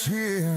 here.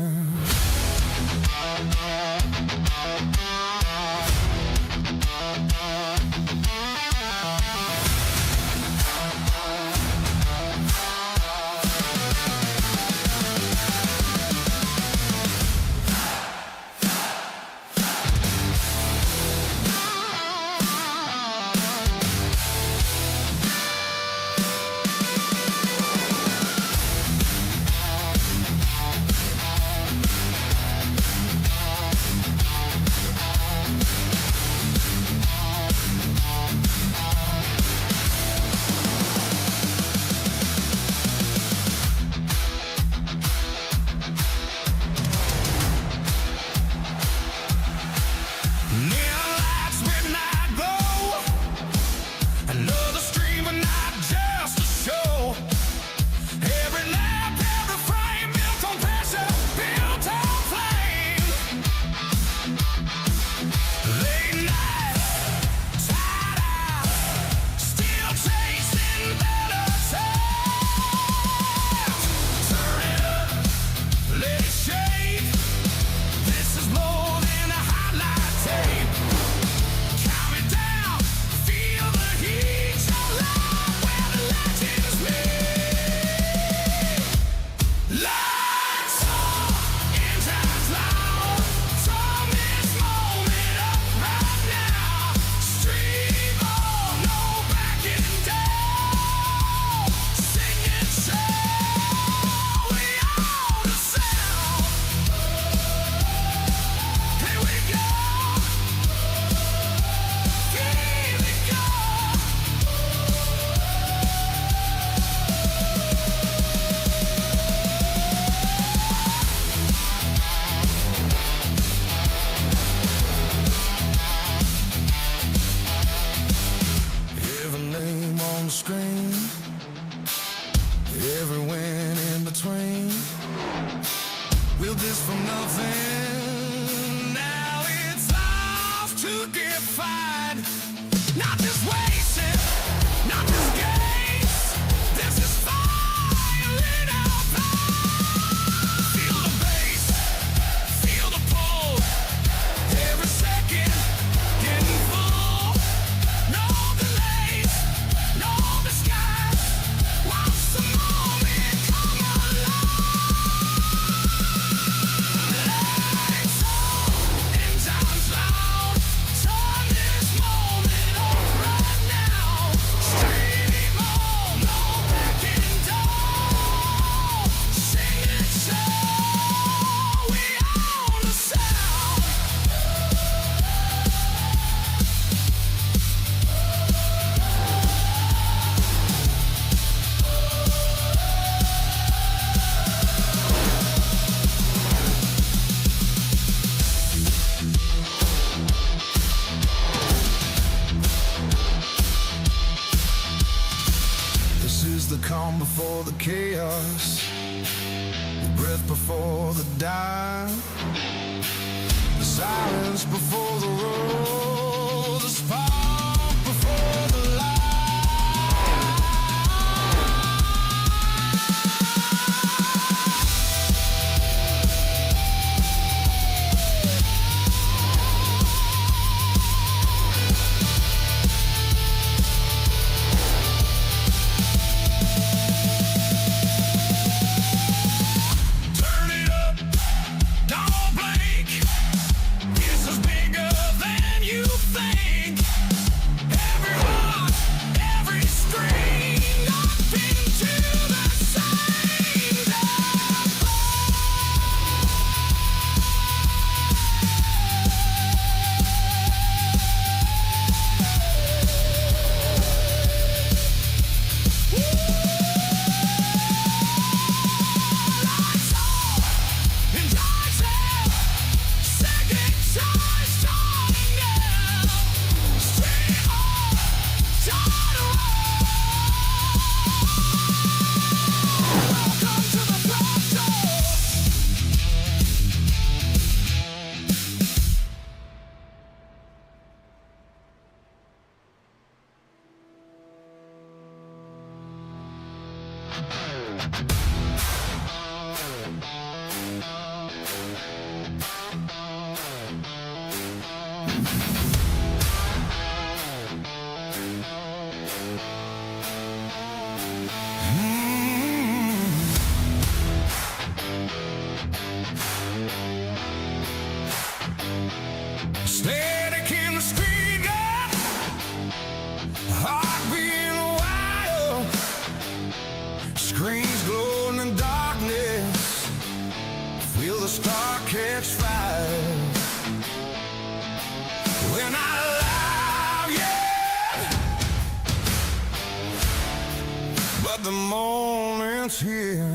Screen, every win in between. We'll this from nothing. Now it's off to get fine. Not this wasted, not this gaze. This is fire in our blood. Feel the bass, feel the pull. Every second getting full. No delays, no disguise. Watch the moment come alive. Lights on, engines loud. Turn this moment on right now. Stream on, no backing down. Sing it so we own the sound. This is the calm before the chaos, the breath before the dive, the silence before the roar, the spark before the light. Turn it up, don't blink. This is bigger than you think. Every heart, every string, up into the same tempo. Lights on, and lights out. Second time starting now. Stream on, time to roll. Welcome to the throttle. is here.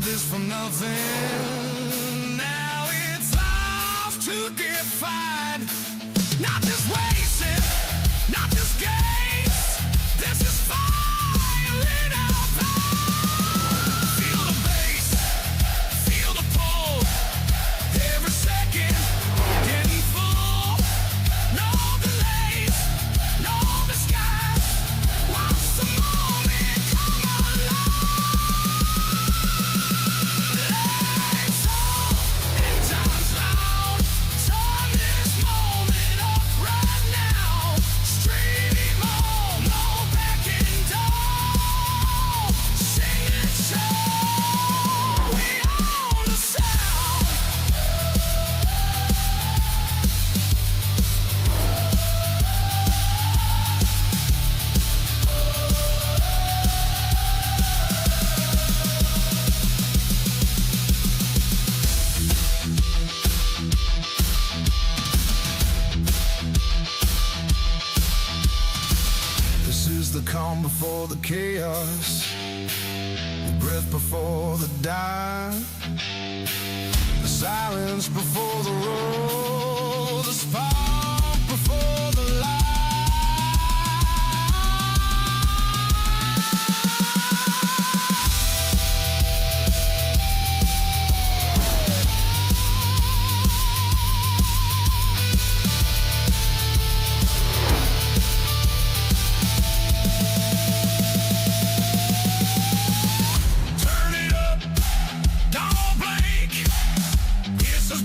This from nothing, now it's off to get fine. Not just racing, not just games, this is fire in our veins. Feel the bass, feel the pull, every second getting full. No delays, no disguise, watch the moment come alive. The calm before the chaos, the breath before the dive, the silence before the roar, the spark before the light.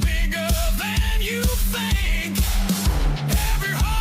Bigger than you think. Every heart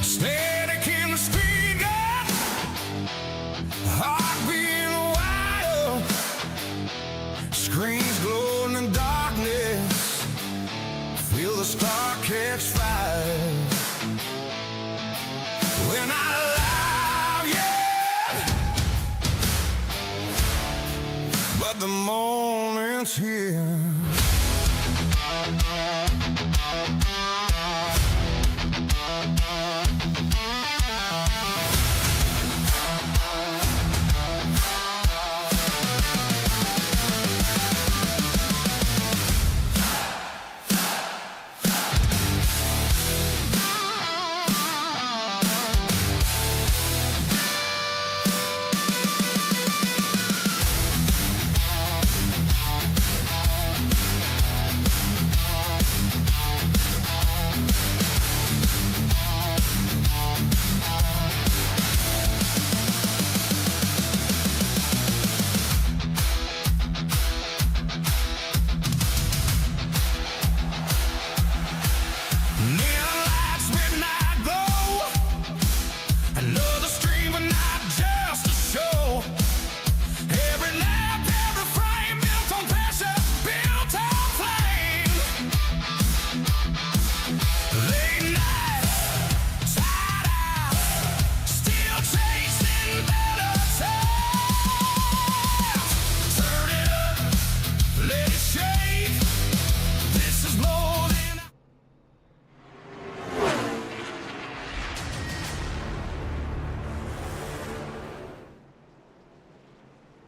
Static in the street, heart being wild, screens glowing in darkness, feel the spark catch fire. When I love you, but the moment's here.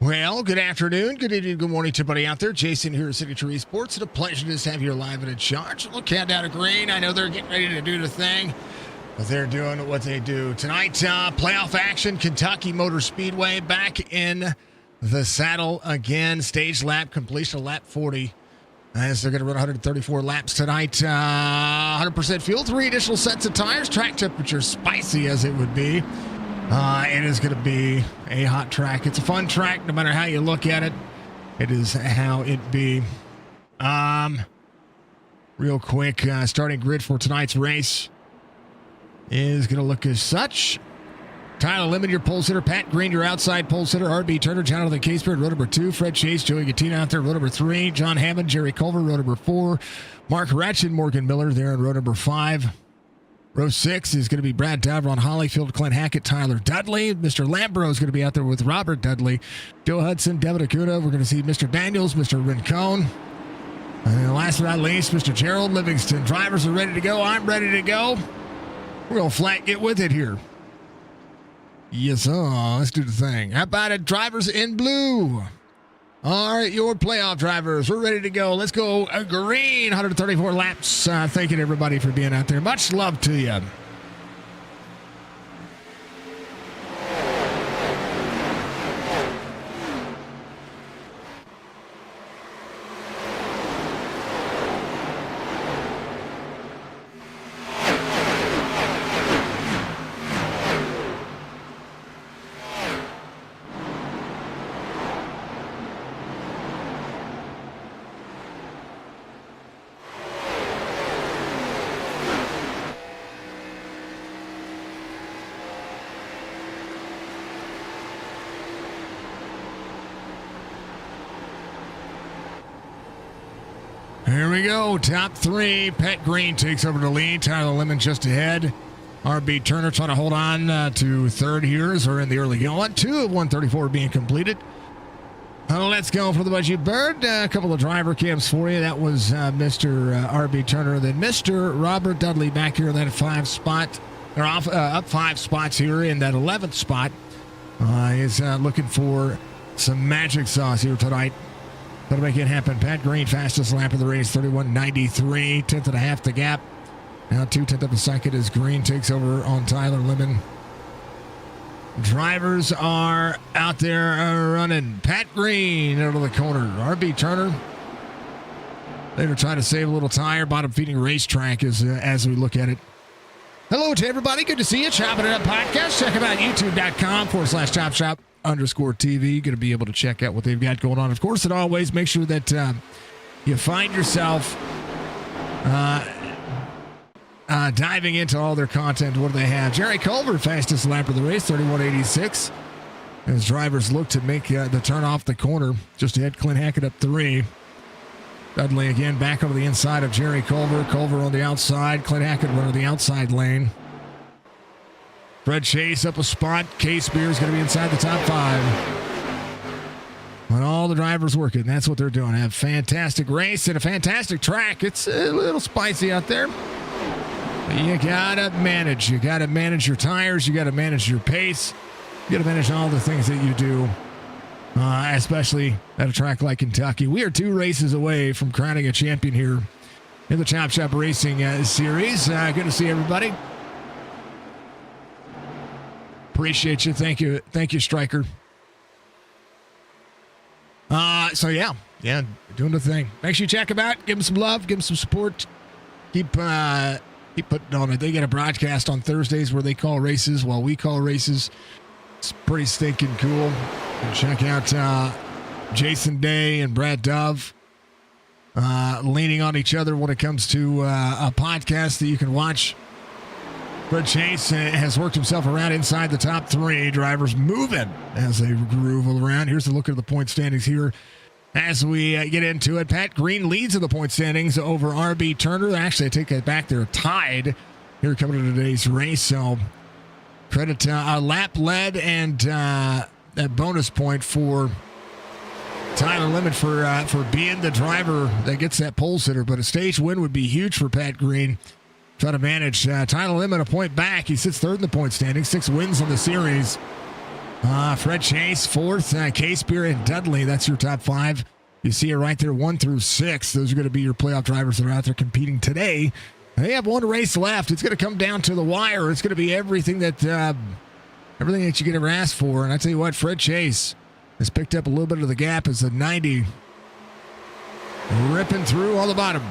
Well, good afternoon, good evening, good morning to everybody out there. Jason here at Signature Esports. It's a pleasure to have you live and in charge. Look, countdown to green. I know they're getting ready to do the thing, but they're doing what they do. Tonight, playoff action, Kentucky Motor Speedway back in the saddle again. Stage lap completion of lap 40. As they're going to run 134 laps tonight. 100% fuel, 3 additional sets of tires. Track temperature, spicy as it would be. It is going to be a hot track. It's a fun track, no matter how you look at it. It is how it be. Real quick, starting grid for tonight's race is going to look as such. Tyler Lemon, your pole sitter. Pat Green, your outside pole sitter. RB Turner, John of the Caseburg, row number 2. Fred Chase, Joey Gattina out there, row number 3. John Hammond, Jerry Culver, row number 4. Mark Ratchet, Morgan Miller there in row number 5. Row 6 is going to be Brad Dover, Ron Hollyfield, Clint Hackett, Tyler Dudley. Mr. Lambro is going to be out there with Robert Dudley. Joe Hudson, Devin Acuna. We're going to see Mr. Daniels, Mr. Rincon. And last but not least, Mr. Gerald Livingston. Drivers are ready to go. I'm ready to go. We're going to flat get with it here. Yes, let's do the thing. How about it, drivers in blue? All right, your playoff drivers, we're ready to go. Let's go green, 134 laps. Thanking everybody for being out there. Much love to you. Here we go. Top 3. Pat Green takes over the lead. Tyler Lemon just ahead. RB Turner trying to hold on to third here as we're in the early going. 2 of 134 being completed. Let's go for the Budgie Bird. A couple of driver cams for you. That was Mr. RB Turner. Then Mr. Robert Dudley back here in that 5 spot. Or up 5 spots here in that 11th spot. Is looking for some magic sauce here tonight. That'll make it happen. Pat Green, fastest lap of the race, 31.93, 10th and a half the gap. Now 2/10 of a second as Green takes over on Tyler Lemon. Drivers are out there running. Pat Green out of the corner. RB Turner. They were trying to save a little tire. Bottom feeding racetrack as we look at it. Hello to everybody. Good to see you. Chopp'n It Up podcast. Check them out. YouTube.com/Chop Shop. eSports_TV. Going to be able to check out what they've got going on. Of course, as always, make sure that you find yourself diving into all their content. What do they have? Jerry Culver, fastest lap of the race, 31.86. As drivers look to make the turn off the corner. Just ahead, Clint Hackett up 3. Dudley again back over the inside of Jerry Culver. Culver on the outside. Clint Hackett running the outside lane. Fred Chase up a spot. Case Beer is going to be inside the top 5. When all the drivers working, that's what they're doing. Have a fantastic race and a fantastic track. It's a little spicy out there. But you got to manage. You got to manage your tires. You got to manage your pace. You got to manage all the things that you do. Especially at a track like Kentucky. We are 2 races away from crowning a champion here in the Chop Shop Racing Series. Good to see everybody. Appreciate you. Thank you. Thank you, Stryker. So yeah, doing the thing. Make sure you check them out. Give them some love. Give them some support. Keep putting on it. They get a broadcast on Thursdays where they call races while we call races. It's pretty stinking cool. And check out Jason Day and Brad Dove leaning on each other when it comes to a podcast that you can watch. Fred Chase has worked himself around inside the top 3. Drivers moving as they groove around. Here's a look at the point standings here as we get into it. Pat Green leads in the point standings over R.B. Turner. Actually, I take that back. They're tied here coming to today's race. So credit a lap led and that bonus point for Tyler Limit for being the driver that gets that pole sitter. But a stage win would be huge for Pat Green. Trying to manage Tyler Limit a point back. He sits 3rd in the point standing. 6 wins on the series. Fred Chase 4th. Case Beer and Dudley. That's your top 5. You see it right there, 1 through 6. Those are going to be your playoff drivers that are out there competing today. They have 1 race left. It's going to come down to the wire. It's going to be everything that you could ever ask for. And I tell you what, Fred Chase has picked up a little bit of the gap as the 90 ripping through on the bottom.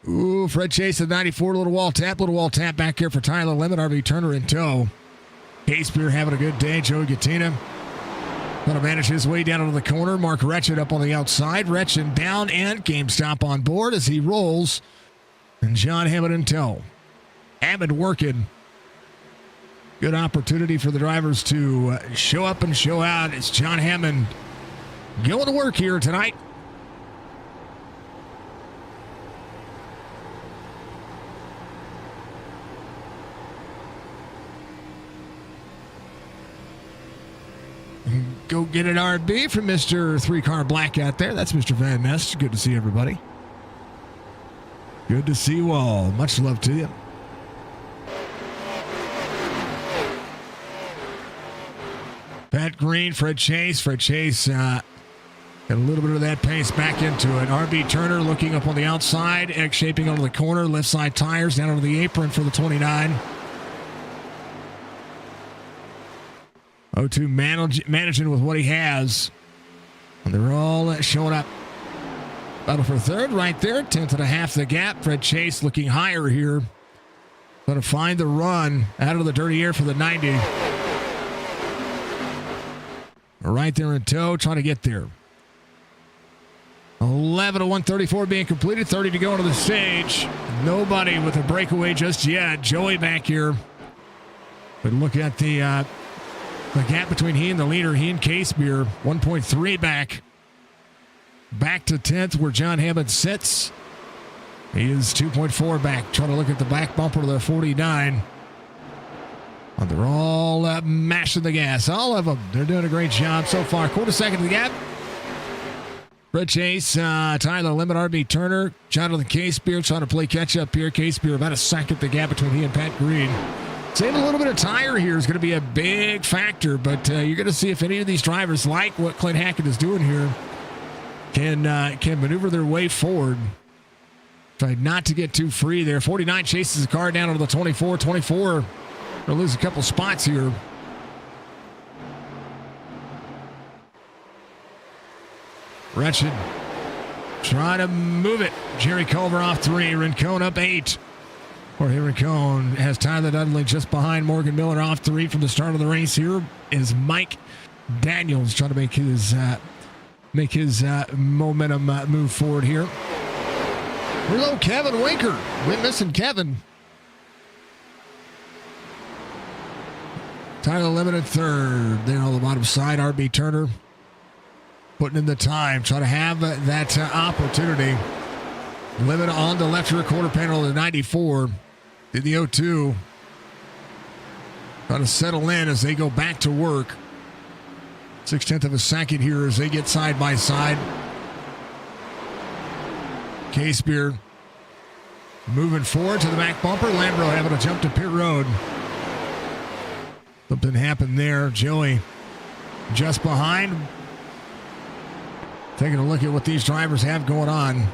Ooh, Fred Chase at 94, little wall tap back here for Tyler Limit. R.B. Turner in tow. Case Beer having a good day. Joey Gattina going to manage his way down into the corner. Mark Retchett up on the outside. Retchett down and GameStop on board as he rolls. And John Hammond in tow. Hammond working. Good opportunity for the drivers to show up and show out. It's John Hammond going to work here tonight. Go get an RB from Mr. 3-Car Black out there. That's Mr. Van Ness. Good to see everybody. Good to see you all. Much love to you. Pat Green, Fred Chase. Fred Chase got a little bit of that pace back into it. R.B. Turner looking up on the outside. X shaping onto the corner. Left side tires down onto the apron for the 29. 0-2 managing with what he has. And they're all showing up. Battle for 3rd right there. 10.5 the gap. Fred Chase looking higher here. Going to find the run out of the dirty air for the 90. Right there in tow, trying to get there. 11 of 134 being completed. 30 to go into the stage. Nobody with a breakaway just yet. Joey back here. But look at the gap between he and the leader, he and Case Beer, 1.3 back. Back to 10th where John Hammond sits. He is 2.4 back. Trying to look at the back bumper of the 49. And they're all mashing the gas. All of them. They're doing a great job so far. Quarter second to the gap. Fred Chase, Tyler Limit, R.B. Turner, Jonathan Case Beer trying to play catch up here. Case Beer about a second the gap between he and Pat Green. Saving a little bit of tire here is going to be a big factor, but you're going to see if any of these drivers like what Clint Hackett is doing here can maneuver their way forward. Try not to get too free there. 49 chases the car down to the 24. 24 going to lose a couple spots here. Retchett trying to move it. Jerry Culver off 3. Rincon up 8. Jorge Rincon has Tyler Dudley just behind Morgan Miller off 3 from the start of the race. Here is Mike Daniels trying to make his momentum move forward here. Hello, Kevin Winker. We're missing Kevin. Tyler Limited third there on the bottom side. RB Turner putting in the time, trying to have that opportunity. Limit on the left rear quarter panel of the 94. In the 02. Trying to settle in as they go back to work. 0.6 of a second here as they get side by side. K-Spear moving forward to the back bumper. Lambro having to jump to pit road. Something happened there. Joey just behind. Taking a look at what these drivers have going on.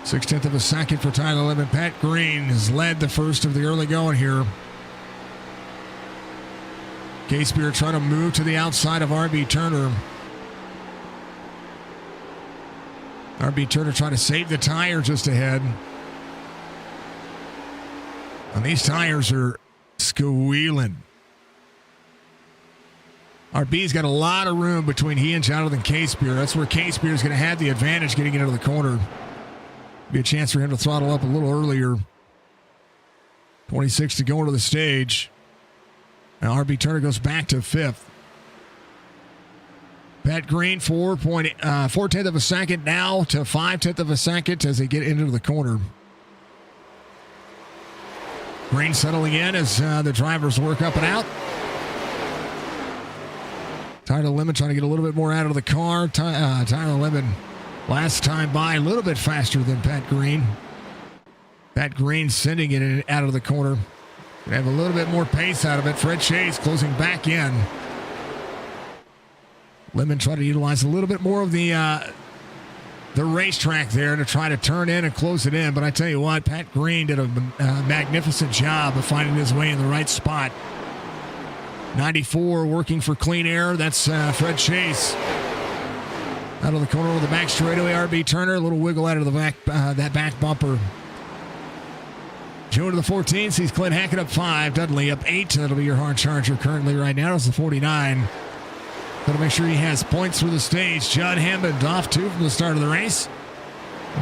0.6 of a second for Tyler Lemon. Pat Green has led the first of the early going here. K-Spear trying to move to the outside of RB Turner. RB Turner trying to save the tire just ahead. And these tires are squealing. RB's got a lot of room between he and Jonathan K-Spear. That's where K-Spear is going to have the advantage getting into the corner. Be a chance for him to throttle up a little earlier. 26 to go into the stage. Now RB Turner goes back to 5th. Pat Green, 4.4 of a second now to 5/10 of a second as they get into the corner. Green settling in as the drivers work up and out. Tyler Lemon trying to get a little bit more out of the car. Tyler Lemon last time by a little bit faster than Pat Green. Pat Green sending it out of the corner. Gonna have a little bit more pace out of it. Fred Chase closing back in. Lemon trying to utilize a little bit more of the racetrack there to try to turn in and close it in. But I tell you what, Pat Green did a magnificent job of finding his way in the right spot. 94 working for clean air. That's Fred Chase. Out of the corner of the back straightaway, RB Turner. A little wiggle out of the back, that back bumper. Joe to the 14 sees Clint Hackett up 5. Dudley up 8. That'll be your hard charger currently right now. It's the 49. Got to make sure he has points through the stage. Judd Hammond off 2 from the start of the race.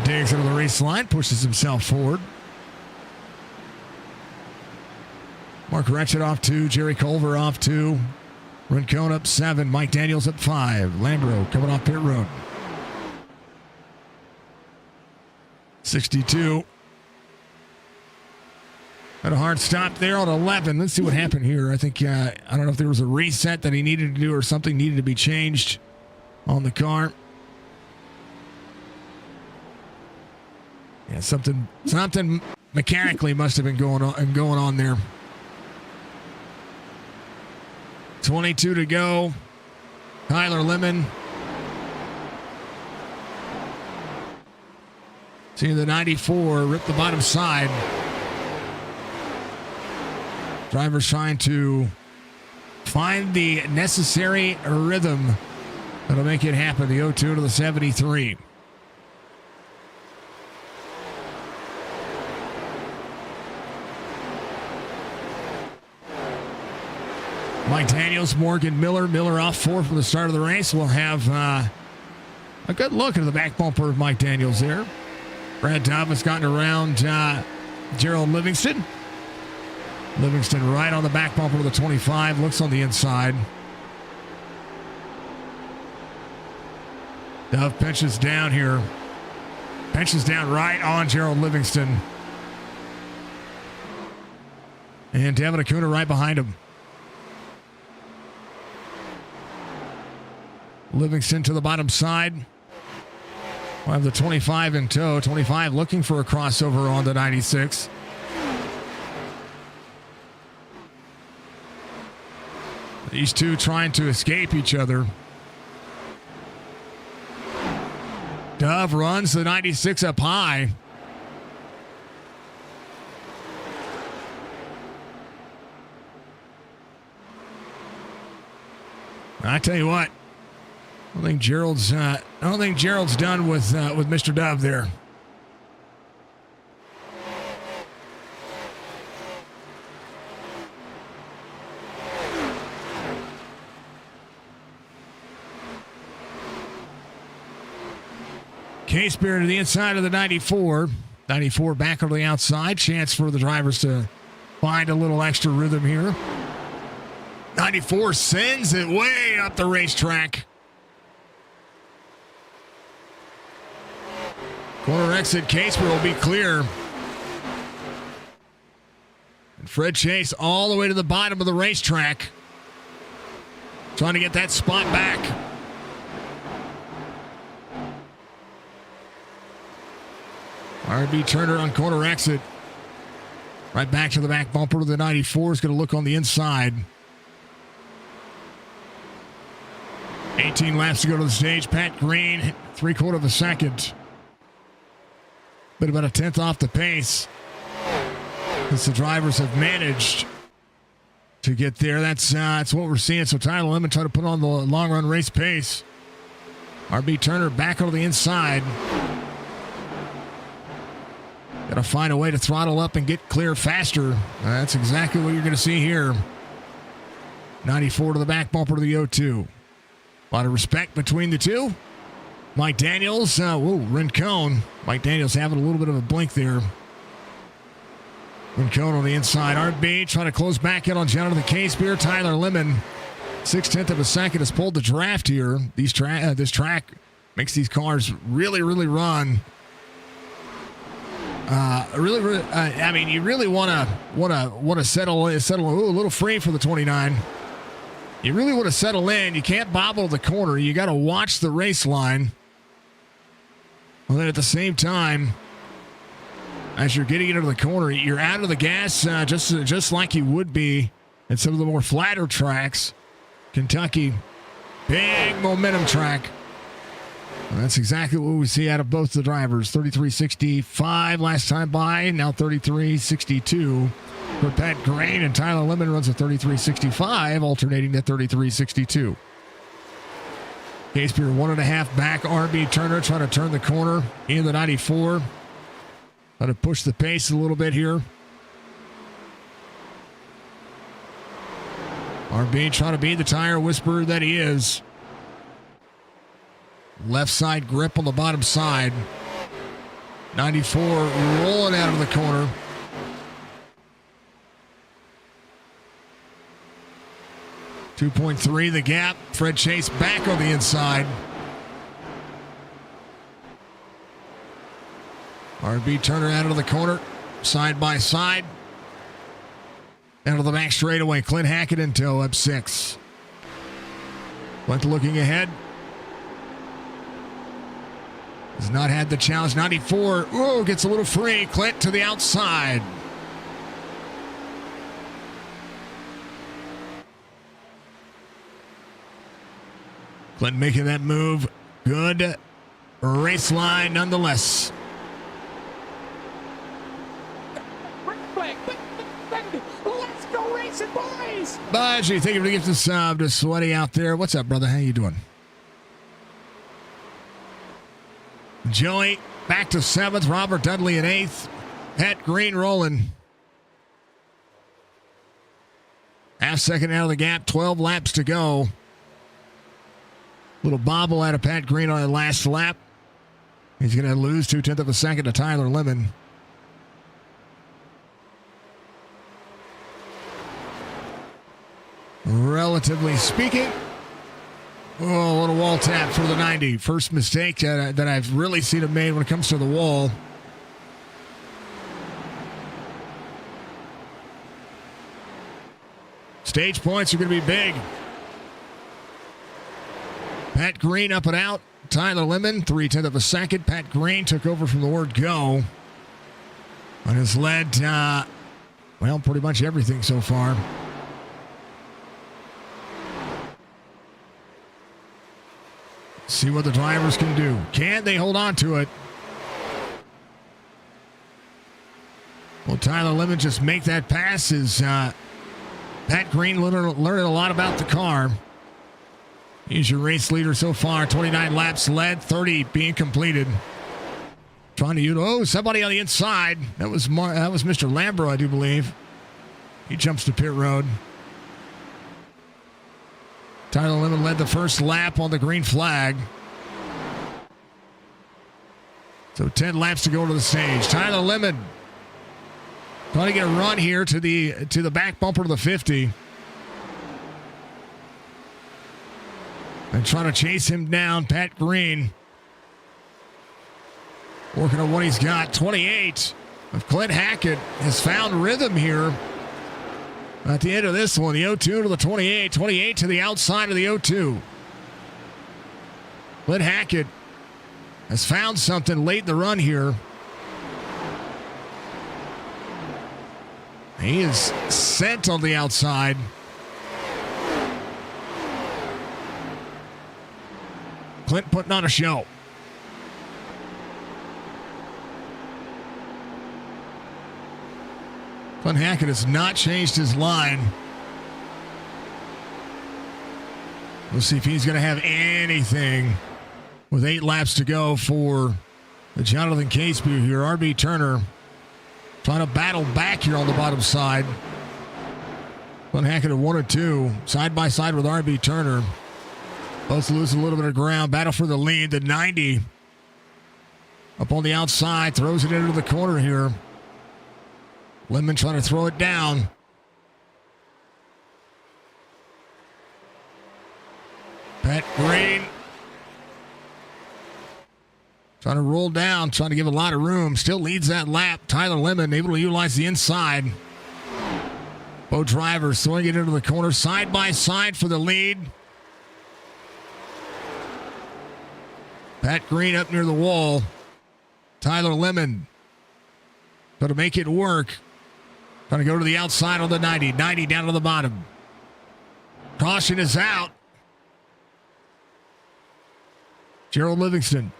Digs into the race line, pushes himself forward. Mark Ratchet off 2. Jerry Culver off 2. Rincon up 7. Mike Daniels up 5. Lambro coming off pit road. 62. Had a hard stop there on 11. Let's see what happened here. I think, I don't know if there was a reset that he needed to do or something needed to be changed on the car. Yeah, something mechanically must have been going on there. 22 to go. Tyler Lemon. See the 94 rip the bottom side. Drivers trying to find the necessary rhythm that'll make it happen. The 02 to the 73. Mike Daniels, Morgan Miller off 4 from the start of the race. We'll have a good look at the back bumper of Mike Daniels there. Brad Dove has gotten around Gerald Livingston. Livingston right on the back bumper of the 25. Looks on the inside. Dove pinches down here. Pinches down right on Gerald Livingston. And Devin Acuna right behind him. Livingston to the bottom side. We'll have the 25 in tow. 25 looking for a crossover on the 96. These two trying to escape each other. Dove runs the 96 up high. I tell you what, I don't think Gerald's done with Mr. Dove there. K-Spirit to the inside of the 94. 94 back on the outside. Chance for the drivers to find a little extra rhythm here. 94 sends it way up the racetrack. Corner exit, K-Spirit will be clear. And Fred Chase all the way to the bottom of the racetrack. Trying to get that spot back. RB Turner on corner exit. Right back to the back bumper. The 94 is going to look on the inside. 18 laps to go to the stage. Pat Green, 3/4 of a second. But about a tenth off the pace. As the drivers have managed to get there. That's what we're seeing. So Tyler Lemon trying to put on the long run race pace. RB Turner back on the inside. Got to find a way to throttle up and get clear faster. That's exactly what you're going to see here. 94 to the back bumper to the 02. A lot of respect between the two. Mike Daniels, Rincon. Mike Daniels having a little bit of a blink there. Rincon on the inside. RB trying to close back in on Jonathan K-Spirit. Tyler Lemon, 0.6 of a second, has pulled the draft here. This track makes these cars really, really run. I mean, you really want to settle a little free for the 29. You really want to settle in. You can't bobble the corner. You got to watch the race line. Well, then at the same time, as you're getting into the corner, you're out of the gas just like you would be at some of the more flatter tracks. Kentucky, big momentum track. And that's exactly what we see out of both the drivers. 33.65 last time by, now 33.62 for Pat Green, and Tyler Lemon runs a 33.65, alternating to 33.62. K-Spirit 1.5 back. RB Turner trying to turn the corner in the 94. Trying to push the pace a little bit here. RB trying to be the tire whisperer that he is. Left side grip on the bottom side. 94 rolling out of the corner. .3 the gap. Fred Chase back on the inside. RB Turner out of the corner. Side by side. Out of the back straightaway. Clint Hackett in tow up 6. Clint looking ahead. Has not had the challenge. 94. Ooh, gets a little free. Clint to the outside. Clint making that move. Good race line nonetheless. Let's go racing, boys! Budgie, thank you for the gift of sub to Sweaty out there. What's up, brother? How you doing? Joey back to 7th. Robert Dudley in 8th. Pat Green rolling. Half second out of the gap. 12 laps to go. Little bobble out of Pat Green on the last lap. He's going to lose 0.2 of a second to Tyler Lemon. Relatively speaking. Oh, a little wall tap for the 90. First mistake that I've really seen him made when it comes to the wall. Stage points are going to be big. Pat Green up and out. Tyler Lemon, 0.3 of a second. Pat Green took over from the word go. And has led, pretty much everything so far. See what the drivers can do. Can they hold on to it? Will Tyler Lemon just make that pass? Is Pat Green learning a lot about the car? He's your race leader so far. 29 laps led, 30 being completed. Trying to somebody on the inside. That was Mr. Lambro, I do believe. He jumps to pit road. Tyler Lemon led the first lap on the green flag. So 10 laps to go to the stage. Tyler Lemon trying to get a run here to the back bumper of the 50. And trying to chase him down, Pat Green. Working on what he's got. 28 of Clint Hackett has found rhythm here. At the end of this one, the 02 to the 28. 28 to the outside of the 02. Clint Hackett has found something late in the run here. He is sent on the outside. Clint putting on a show. Clint Hackett has not changed his line. We'll see if he's going to have anything with 8 laps to go for the Jonathan Caseby here. RB Turner trying to battle back here on the bottom side. Clint Hackett at 1 and 2, side by side with RB Turner. Both losing a little bit of ground. Battle for the lead. The 90 up on the outside. Throws it into the corner here. Lemon trying to throw it down. Pat Green trying to roll down. Trying to give a lot of room. Still leads that lap. Tyler Lemon able to utilize the inside. Both drivers throwing it into the corner. Side by side for the lead. Pat Green up near the wall. Tyler Lemon going to make it work. Trying to go to the outside on the 90. 90 down to the bottom. Caution is out. Gerald Livingston.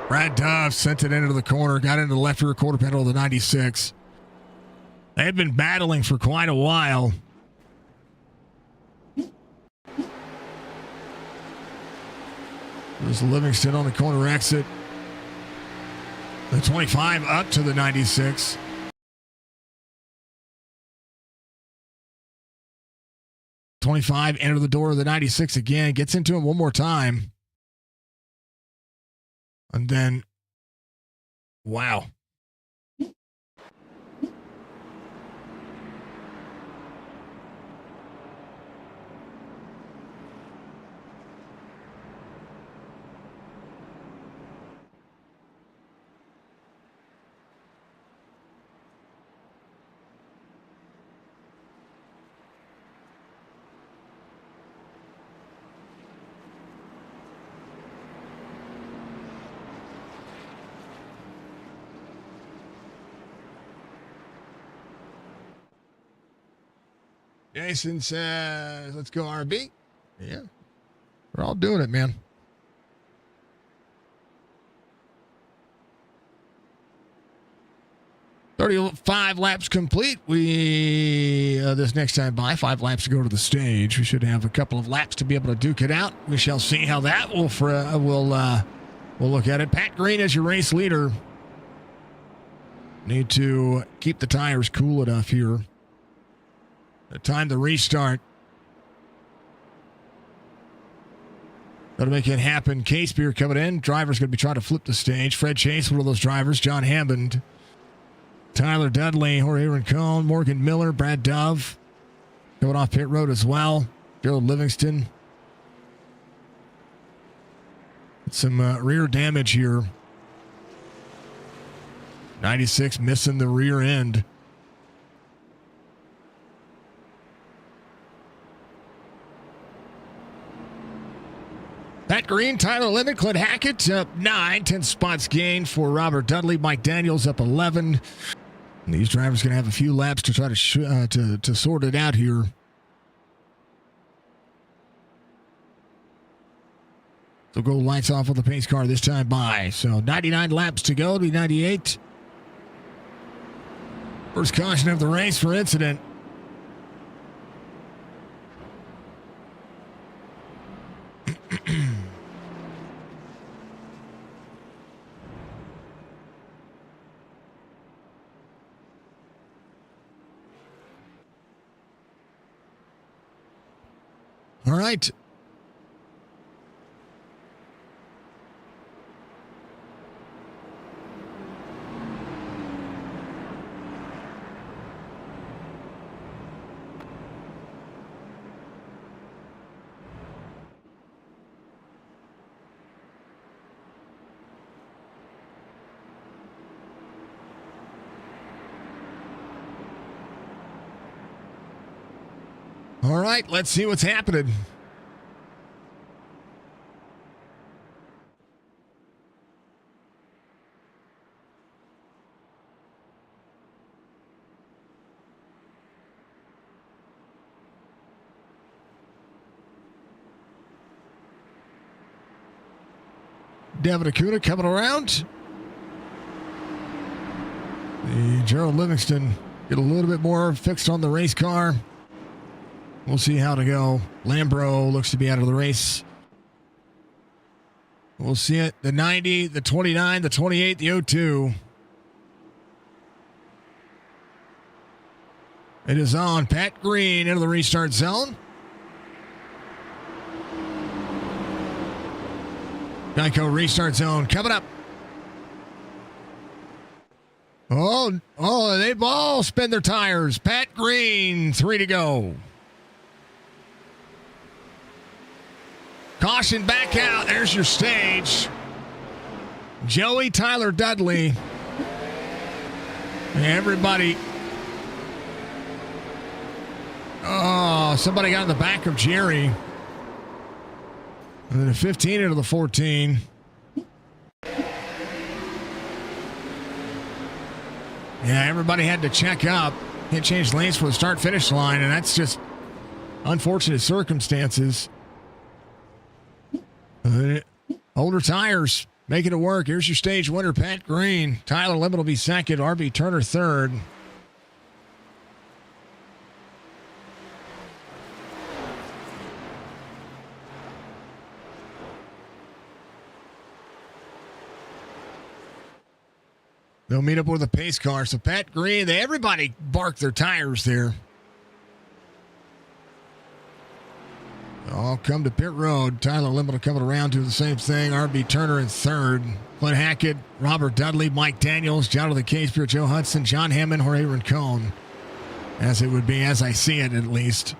Brad Duff sent it into the corner. Got into the left rear quarter panel of the 96. They had been battling for quite a while. There's Livingston on the corner exit. The 25 up to the 96. .25 enter the door of the 96 again. Gets into him one more time. And then, wow. Jason says, let's go RB. Yeah. We're all doing it, man. .35 laps complete. We, this next time by, 5 laps to go to the stage. We should have a couple of laps to be able to duke it out. We shall see how that will, we'll look at it. Pat Green as your race leader. Need to keep the tires cool enough here. The time to restart. Got to make it happen. Caseby coming in. Driver's going to be trying to flip the stage. Fred Chase, one of those drivers. John Hammond. Tyler Dudley. Jorge Rincon. Morgan Miller. Brad Dove. Going off pit road as well. Gerald Livingston. Some rear damage here. 96 missing the rear end. Pat Green, Tyler Lemon, Clint Hackett up 9, 10 spots gained for Robert Dudley. Mike Daniels up 11. And these drivers going to have a few laps to try to sort it out here. So go lights off on the pace car this time by. So 99 laps to go. It'll be 98. First caution of the race for incident. All right. All right, let's see what's happening. Devin Acuna coming around. The Gerald Livingston get a little bit more fixed on the race car. We'll see how to go. Lambro looks to be out of the race. We'll see it. The 90, the 29, the 28, the 02. It is on. Pat Green into the restart zone. Geico restart zone coming up. Oh, they've all spun their tires. Pat Green, 3 to go. Caution back out. There's your stage. Joey Tyler Dudley. Everybody. Oh, somebody got in the back of Jerry. And then the 15 into the 14. Yeah, everybody had to check up. Can't change lanes for the start-finish line, and that's just unfortunate circumstances. Older tires making it work. Here's your stage winner, Pat Green. Tyler Lemon will be second. RB Turner third. They'll meet up with a pace car. So Pat Green, everybody barked their tires there. All come to pit road. Tyler Limble coming around to the same thing. RB Turner in third. Clint Hackett, Robert Dudley, Mike Daniels, John of the Casepier, Joe Hudson, John Hammond, Jorge Rincon. As it would be, as I see it at least.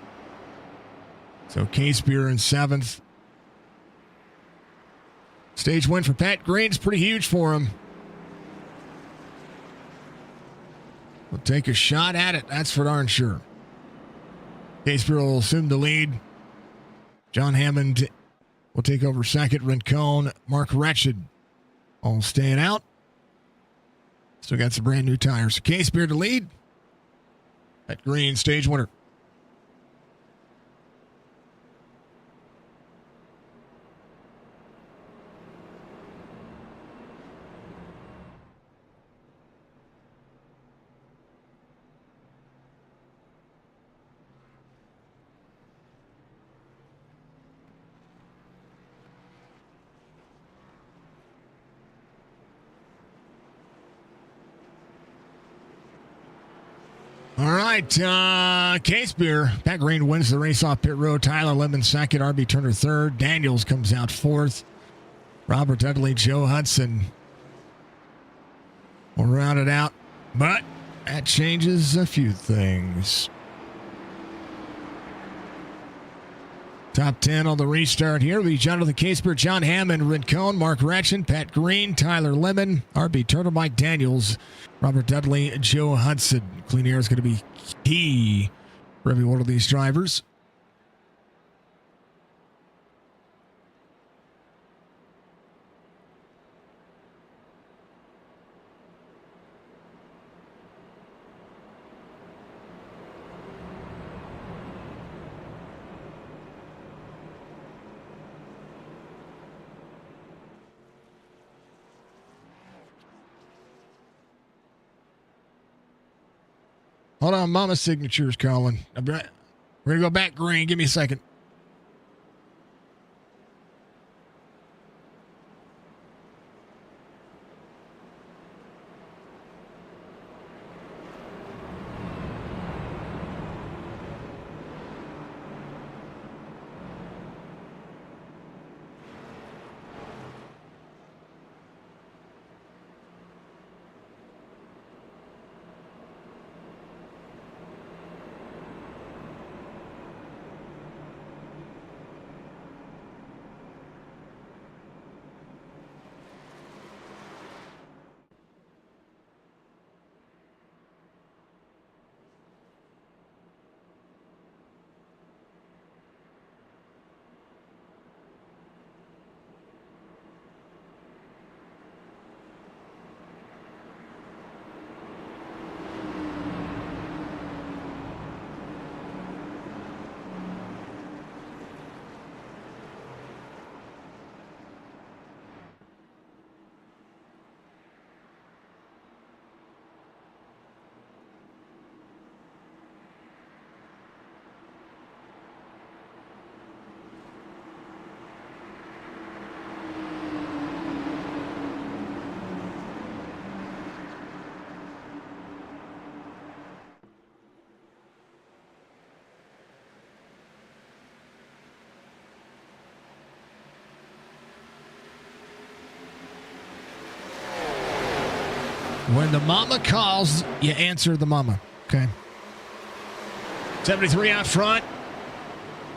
So Casepier in seventh. Stage win for Pat Green is pretty huge for him. We'll take a shot at it. That's for darn sure. Casepier will assume the lead. John Hammond will take over second. Rincon, Mark Wretched all staying out. Still got some brand new tires. Casepier to lead. Pat Green, stage winner. All right, Casepier. Pat Green wins the race off pit road. Tyler Lemon second. RB Turner third. Daniels comes out fourth. Robert Dudley, Joe Hudson will round it out. But that changes a few things. Top 10 on the restart here. We John of the Casepier, John Hammond, Rincon, Mark Ratchin, Pat Green, Tyler Lemon, RB Turner, Mike Daniels, Robert Dudley, Joe Hudson. Clean air is going to be key for every one of these drivers. Hold on, Mama's signature's calling. We're going to go back green. Give me a second. When the mama calls, you answer the mama. Okay. 73 out front.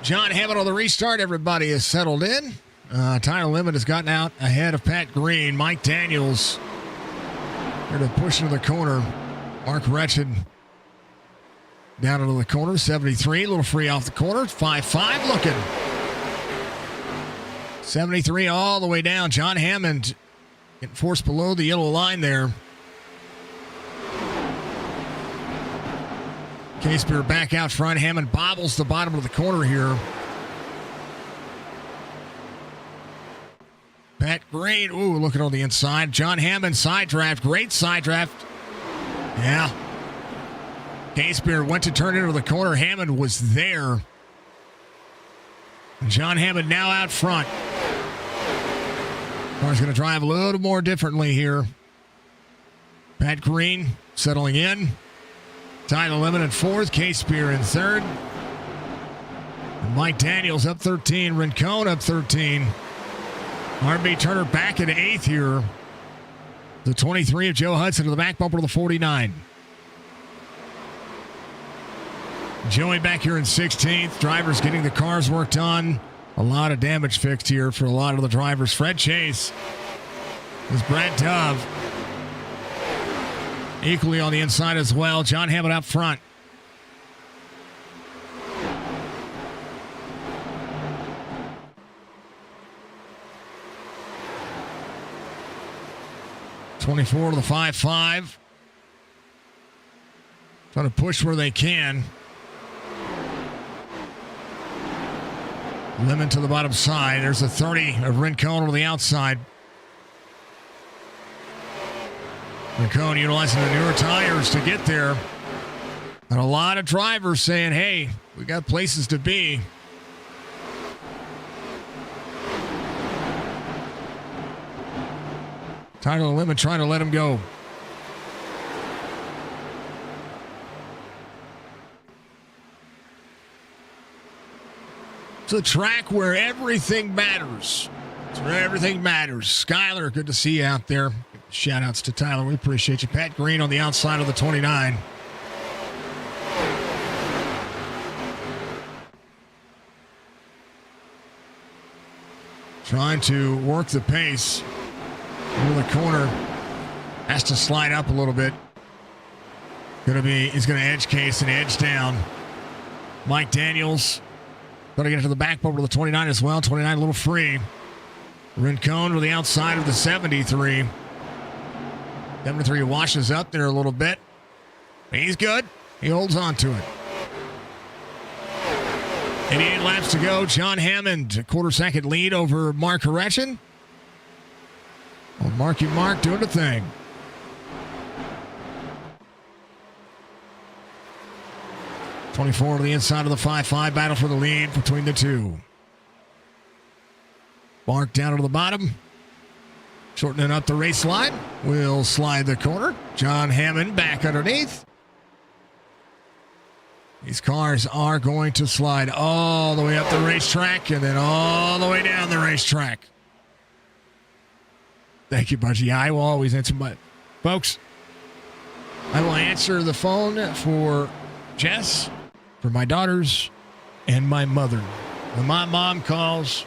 John Hammond on the restart. Everybody is settled in. Tyler Lemon has gotten out ahead of Pat Green. Mike Daniels here to push into the corner. Mark Retchin down into the corner. 73, a little free off the corner. 5-5 looking. 73 all the way down. John Hammond getting forced below the yellow line there. Casebeer back out front. Hammond bobbles the bottom of the corner here. Pat Green, ooh, looking on the inside. John Hammond side draft. Great side draft. Yeah. Casebeer went to turn into the corner. Hammond was there. And John Hammond now out front. Car's going to drive a little more differently here. Pat Green settling in. Tyler Lemon in fourth. Casebeer in third. And Mike Daniels up 13. Rincon up 13. RB Turner back in eighth here. The 23 of Joe Hudson to the back bumper of the 49. Joey back here in 16th. Drivers getting the cars worked on. A lot of damage fixed here for a lot of the drivers. Fred Chase is Brad Dove. Equally on the inside as well. John Hammond up front. (24 to the 5-5). Trying to push where they can. Lemon to the bottom side. There's a 30 of Rincon to the outside. Rincon utilizing the newer tires to get there. And a lot of drivers saying, hey, we got places to be. Tyler Lemon trying to let him go. It's a track where everything matters. It's where everything matters. Skyler, good to see you out there. Shout outs to Tyler. We appreciate you. Pat Green on the outside of the 29. Trying to work the pace. Into the corner. Has to slide up a little bit. He's going to edge case and edge down. Mike Daniels going to get to the back bumper of the 29 as well. 29 a little free. Rincon to the outside of the 73. 73 washes up there a little bit. He's good. He holds on to it. 88 laps to go. John Hammond, a quarter-second lead over Mark Horetchen. Well, Marky Mark doing the thing. (24 to the inside of the 5-5. Battle for the lead between the two. Mark down to the bottom. Shortening up the race line. Will slide the corner. John Hammond back underneath. These cars are going to slide all the way up the racetrack and then all the way down the racetrack. Thank you, Budgie. I will always answer, but folks, I will answer the phone for Jess, for my daughters, and my mother. When my mom calls,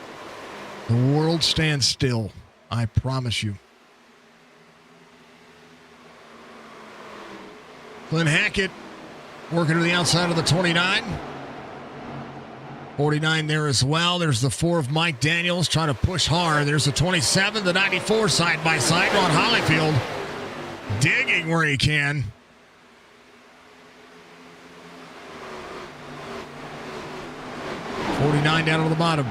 the world stands still. I promise you. Clint Hackett working to the outside of the 29. 49 there as well. There's the 4 of Mike Daniels trying to push hard. There's the 27, the 94 side by side. Ron Hollyfield digging where he can. (49) down to the bottom.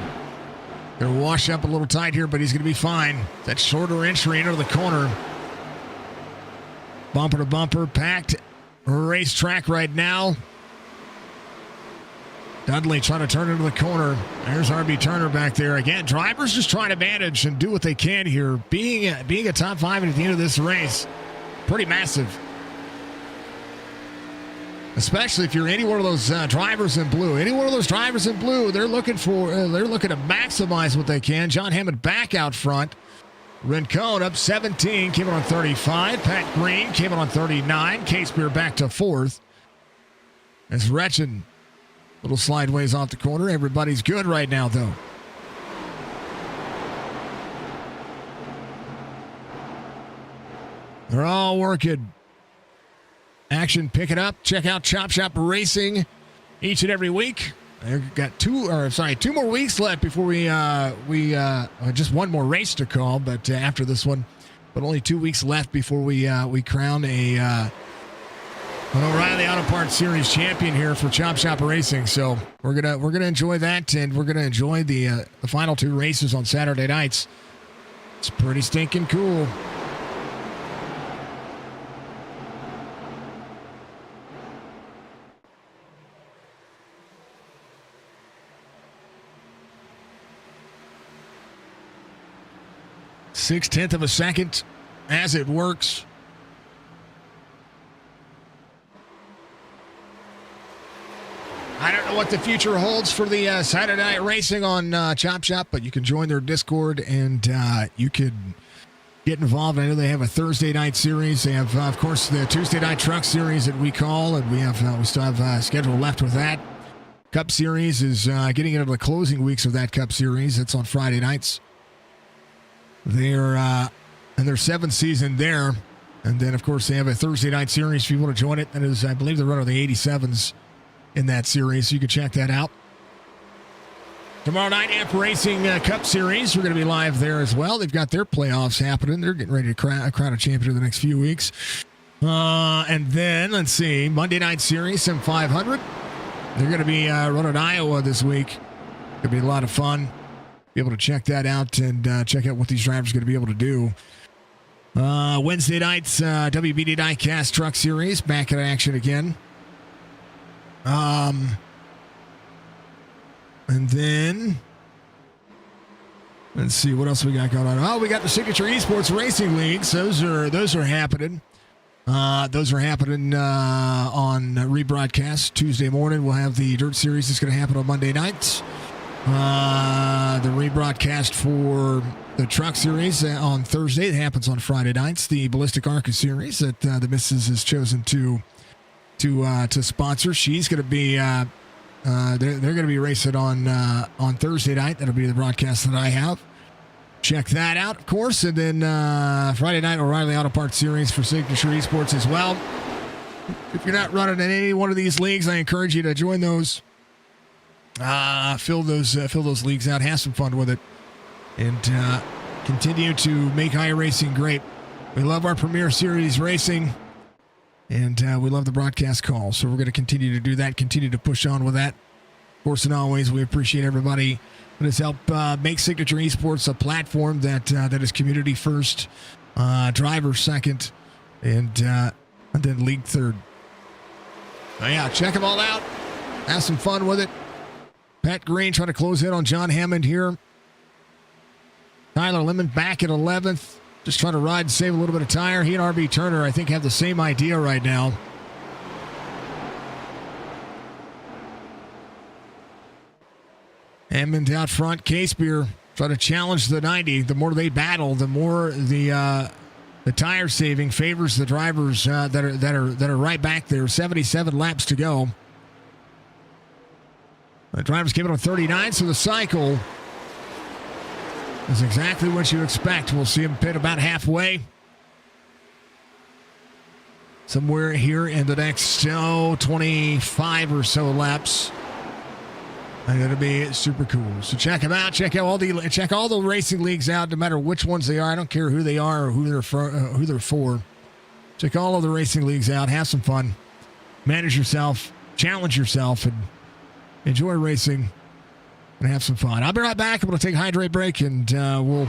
Going to wash up a little tight here, but he's going to be fine. That shorter entry into the corner. Bumper to bumper, packed racetrack right now. Dudley trying to turn into the corner. There's RB Turner back there. Again, drivers just trying to manage and do what they can here. Being a top 5 at the end of this race, pretty massive. Especially if you're any one of those drivers in blue. Any one of those drivers in blue, they're looking to maximize what they can. John Hammond back out front. Rincon up 17, came in on 35. Pat Green came in on 39. Case Beer back to fourth. As Wretched, little slideways off the corner. Everybody's good right now, though. They're all working. Action, pick it up. Check out Chop Shop Racing each and every week. They've got two more weeks left before we just one more race to call, but after this one, but only 2 weeks left before we crown an Oreilly Auto Parts Series champion here for Chop Shop Racing. So we're gonna enjoy that, and we're gonna enjoy the final two races on Saturday nights. It's pretty stinking cool. Six-tenth of a second as it works. I don't know what the future holds for the Saturday night racing on Chop Shop, but you can join their Discord and you could get involved. I know they have a Thursday night series. They have, of course, the Tuesday night truck series that we call, and we still have a schedule left with that. Cup series is getting into the closing weeks of that Cup series. It's on Friday nights. They're in their seventh season there. And then, of course, they have a Thursday night series if you want to join it. That is, I believe, they're running the 87s in that series, so you can check that out. Tomorrow night, Amp Racing Cup Series. We're going to be live there as well. They've got their playoffs happening. They're getting ready to crown a champion in the next few weeks. And then, let's see, Monday Night Series, Sim 500. They're going to be running Iowa this week. Going to be a lot of fun. Be able to check that out and check out what these drivers are going to be able to do. Wednesday night's WBD Diecast Truck Series back in action again. And then let's see what else we got going on. Oh, we got the Signature Esports Racing Leagues. Those are happening. Those are happening on rebroadcast Tuesday morning. We'll have the Dirt Series that's going to happen on Monday nights. The rebroadcast for the Truck Series on Thursday. It happens on Friday nights. The Ballistic Arca Series that the missus has chosen to sponsor. She's going to be they're going to be racing on Thursday night. That'll be the broadcast that I have. Check that out, of course. And then Friday night, Oreilly Auto Parts Series for Signature Esports as well. If you're not running in any one of these leagues, I encourage you to join those. Fill those leagues out. Have some fun with it, and continue to make iRacing great. We love our Premier Series racing, and we love the broadcast call. So we're going to continue to do that. Continue to push on with that. Of course, and always, we appreciate everybody that has helped make Signature Esports a platform that is community first, driver second, and then league third. So yeah, check them all out. Have some fun with it. Pat Green trying to close in on John Hammond here. Tyler Lemon back at 11th. Just trying to ride and save a little bit of tire. He and RB Turner, I think, have the same idea right now. Hammond out front. Case Beer trying to challenge the 90. The more they battle, the more the tire saving favors the drivers that are right back there. 77 laps to go. The drivers came in on 39, so the cycle is exactly what you expect. We'll see him pit about halfway. Somewhere here in the next 25 or so laps. And it'll be super cool. So check them out. Check all the racing leagues out, no matter which ones they are. I don't care who they are or who they're for. Check all of the racing leagues out. Have some fun. Manage yourself. Challenge yourself, and enjoy racing and have some fun. I'll be right back. I'm going to take a hydrate break, and we'll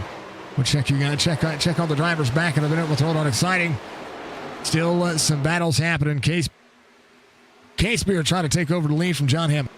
check you guys. Check all the drivers back in a minute. We'll throw it on exciting. Still some battles happening. Case Beer trying to take over the lead from John Hammond.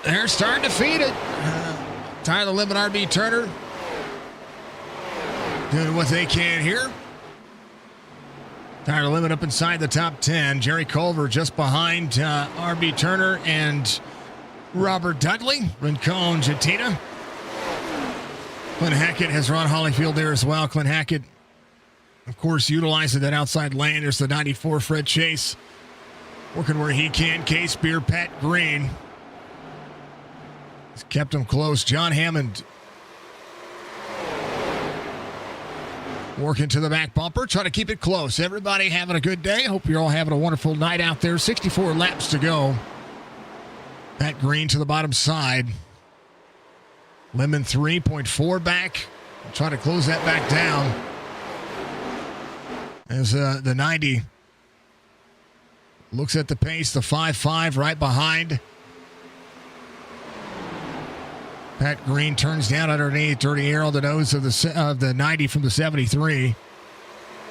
They're starting to feed it. Tyler Lemon, RB Turner doing what they can here. Tyler Lemon up inside the top 10. Jerry Culver just behind RB Turner and Robert Dudley. Rincon, Jatina. Clint Hackett has Ron Hollyfield there as well. Clint Hackett, of course, utilizing that outside lane. There's the 94, Fred Chase, working where he can. Case Beer, Pat Green. He's kept him close. John Hammond working to the back bumper, trying to keep it close. Everybody having a good day. Hope you're all having a wonderful night out there. 64 laps to go. Pat Green to the bottom side. Lemon 3.4 back. Trying to close that back down. As the 90 looks at the pace, the 5.5 right behind. Pat Green turns down underneath. Dirty air on the nose of the 90 from the 73.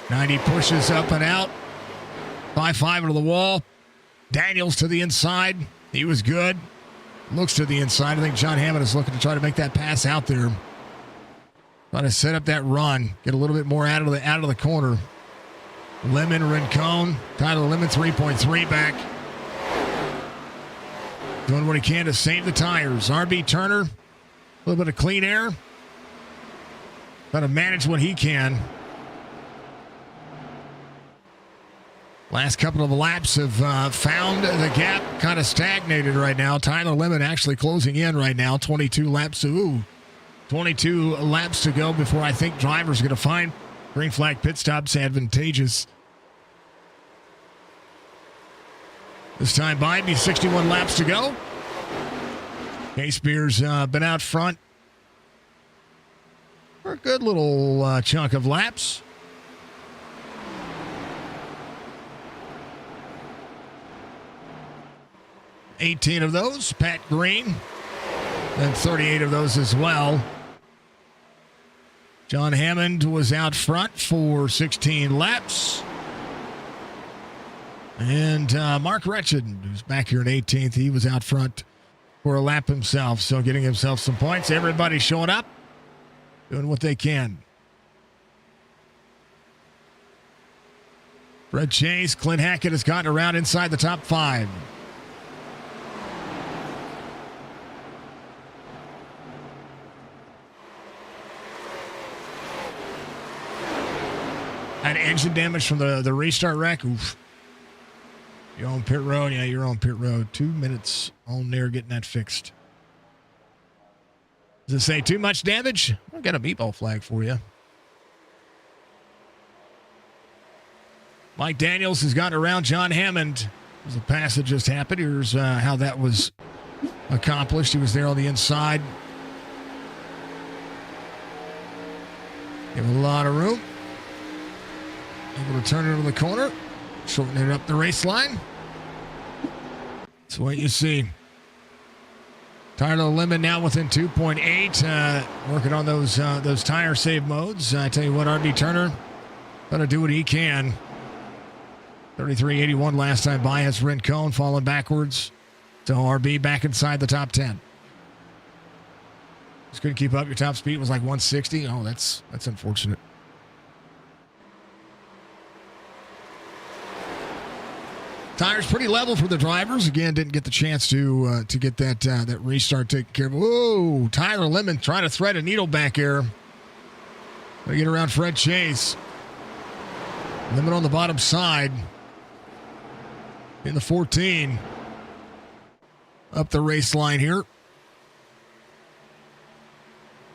90 pushes up and out. 5.5 into the wall. Daniels to the inside. He was good. Looks to the inside. I think John Hammond is looking to try to make that pass out there. Trying to set up that run. Get a little bit more out of the corner. Lemon, Rincon. Tyler Lemon 3.3 back. Doing what he can to save the tires. RB Turner, a little bit of clean air. Trying to manage what he can. Last couple of laps have found the gap kind of stagnated right now. Tyler Lemon actually closing in right now. 22 laps to go before I think drivers are going to find green flag pit stops advantageous. This time by me, 61 laps to go. Case Beer's been out front for a good little chunk of laps. $18 of those, Pat Green, and $38 of those as well. John Hammond was out front for 16 laps. And Mark Wretched, who's back here in 18th, he was out front for a lap himself, so getting himself some points. Everybody showing up, doing what they can. Fred Chase, Clint Hackett has gotten around inside the top 5. Had engine damage from the restart wreck. Oof. You're on pit road? Yeah, you're on pit road. 2 minutes on there getting that fixed. Does it say too much damage? I've got a meatball flag for you. Mike Daniels has gotten around John Hammond. There's a pass that just happened. Here's how that was accomplished. He was there on the inside. Give him a lot of room. Able to turn it into the corner. Shortening it up the race line. That's what you see. Tyler Lemon now within 2.8. Working on those tire save modes. I tell you what, RB Turner going to do what he can. 33.81 last time by. Has Rincon falling backwards. So RB back inside the top 10. Just couldn't keep up. Your top speed was like 160. Oh, that's unfortunate. Tires pretty level for the drivers. Again, didn't get the chance to get that restart taken care of. Whoa, Tyler Lemon trying to thread a needle back here. They get around Fred Chase. Lemon on the bottom side. In the 14. Up the race line here.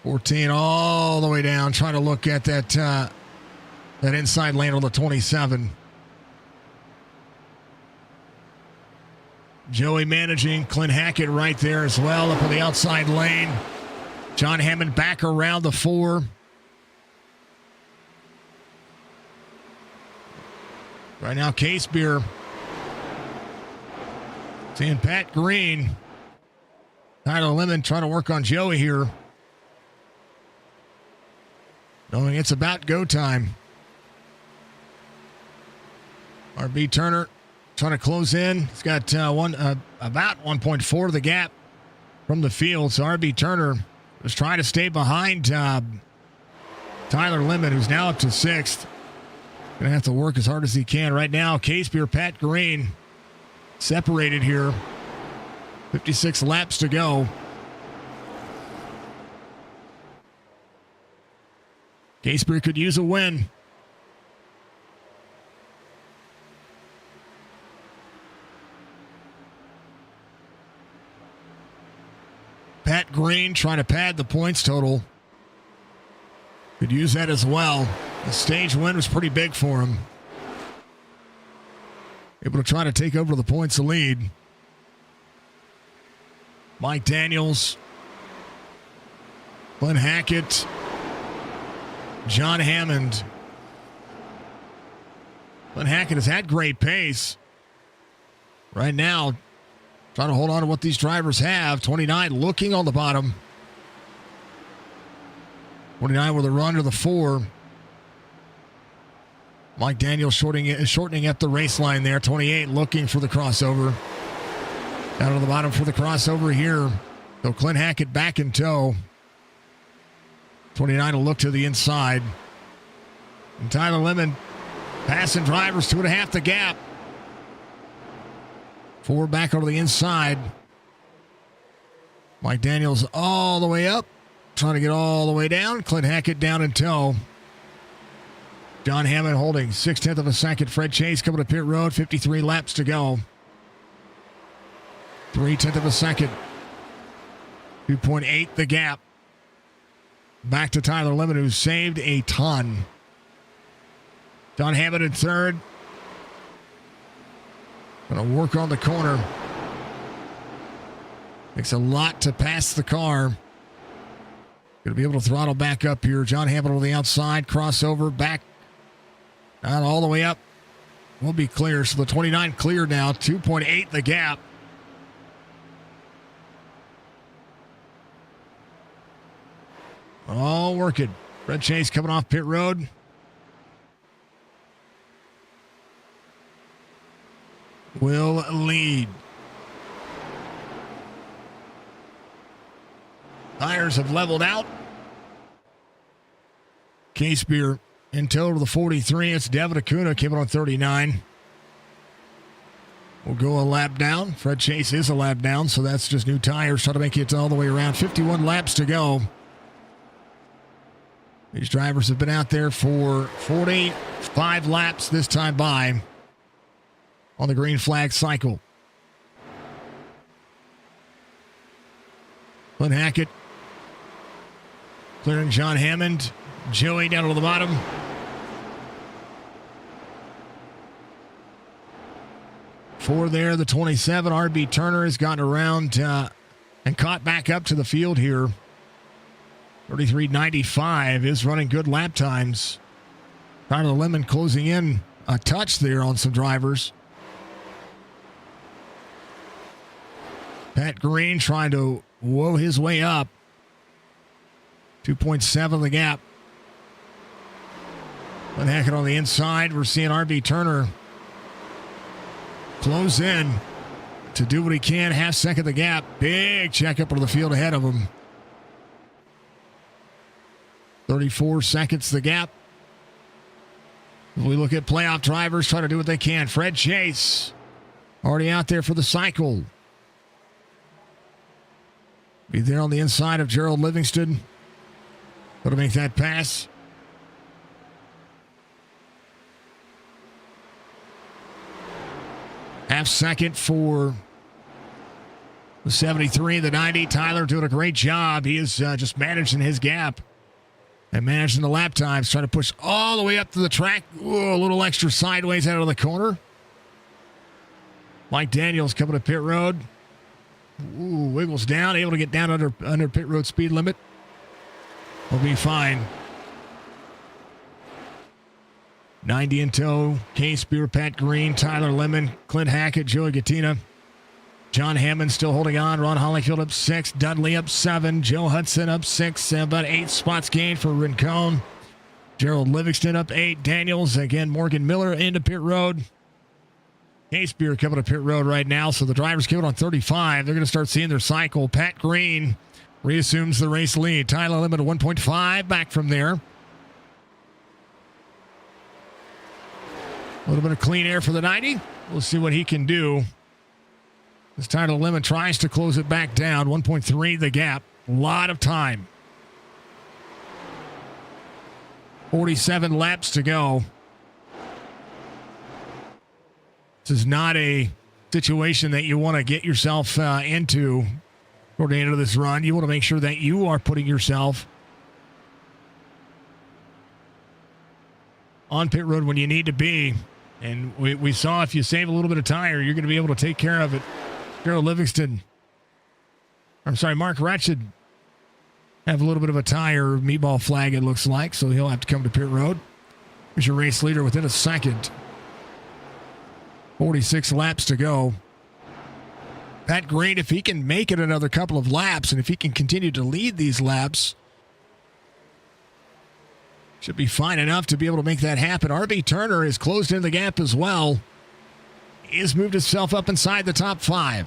14 all the way down. Trying to look at that inside lane on the 27. Joey managing. Clint Hackett right there as well up on the outside lane. John Hammond back around the 4. Right now, Case Beer. Seeing Pat Green. Tyler Lemon trying to work on Joey here. Knowing it's about go time. RB Turner trying to close in. He's got about 1.4 of the gap. from the field. So RB Turner was trying to stay behind Tyler Lemon, who's now up to 6th. Going to have to work as hard as he can. Right now, Case Beer, Pat Green separated here. 56 laps to go. Case Beer could use a win. Pat Green trying to pad the points total. Could use that as well. The stage win was pretty big for him. Able to try to take over the points lead. Mike Daniels, Glenn Hackett, John Hammond. Glenn Hackett has had great pace. Right now, trying to hold on to what these drivers have. 29 looking on the bottom. 29 with a run to the 4. Mike Daniels shortening at the race line there. 28 looking for the crossover. Down to the bottom for the crossover here. So Clint Hackett back in tow. 29 will look to the inside. And Tyler Lemon passing drivers 2.5 the gap. 4 back over the inside. Mike Daniels all the way up. Trying to get all the way down. Clint Hackett down in tow. John Hammond holding 0.6 of a second. Fred Chase coming to pit road. 53 laps to go. 0.3 of a second. 2.8 the gap. Back to Tyler Lemon, who saved a ton. John Hammond in third. Going to work on the corner. Takes a lot to pass the car. Going to be able to throttle back up here. John Hammond on the outside. Crossover back. Not all the way up. Will be clear. So the 29 clear now. 2.8 the gap. All working. Fred Chase coming off pit road. Will lead. Tires have leveled out. Case Beer in tow to the 43. It's Devin Acuna came on 39. We'll go a lap down. Fred Chase is a lap down, so that's just new tires. Try to make it all the way around. 51 laps to go. These drivers have been out there for 45 laps this time by on the green flag cycle. Clint Hackett clearing John Hammond. Joey down to the bottom. Four there, the 27. RB Turner has gotten around and caught back up to the field here. 33.95 is running good lap times. Tyler Lemon closing in a touch there on some drivers. Pat Green trying to woe his way up. 2.7 the gap. Glenn Hackett on the inside. We're seeing RB Turner close in to do what he can. 0.5 second the gap. Big check up into the field ahead of him. 34 seconds the gap. We look at playoff drivers trying to do what they can. Fred Chase already out there for the cycle. Be there on the inside of Gerald Livingston. Going to make that pass. Half second for the 73, the 90. Tyler doing a great job. He is just managing his gap and managing the lap times. Trying to push all the way up to the track. Ooh, a little extra sideways out of the corner. Mike Daniels coming to pit road. Ooh, wiggles down. Able to get down under pit road speed limit. Will be fine. 90 in tow. Case Beer, Pat Green, Tyler Lemon, Clint Hackett, Joey Gattina. John Hammond still holding on. Ron Holleyfield up 6. Dudley up 7. Joe Hudson up 6. About 8 spots gained for Rincon. Gerald Livingston up 8. Daniels, again, Morgan Miller into pit road. Case Beer coming to pit road right now. So the drivers coming on 35. They're going to start seeing their cycle. Pat Green reassumes the race lead. Tyler Lemon at 1.5 back from there. A little bit of clean air for the 90. We'll see what he can do. This Tyler Lemon tries to close it back down. 1.3 the gap. A lot of time. 47 laps to go. This is not a situation that you want to get yourself into toward the end of this run. You want to make sure that you are putting yourself on pit road when you need to be. And we saw if you save a little bit of tire, you're going to be able to take care of it. Gerald Livingston, Mark Ratched have a little bit of a tire meatball flag, it looks like, so he'll have to come to pit road. Here's your race leader within a second. 46 laps to go. Pat Green, if he can make it another couple of laps, and if he can continue to lead these laps, should be fine enough to be able to make that happen. RB Turner has closed in the gap as well. He has moved himself up inside the top 5.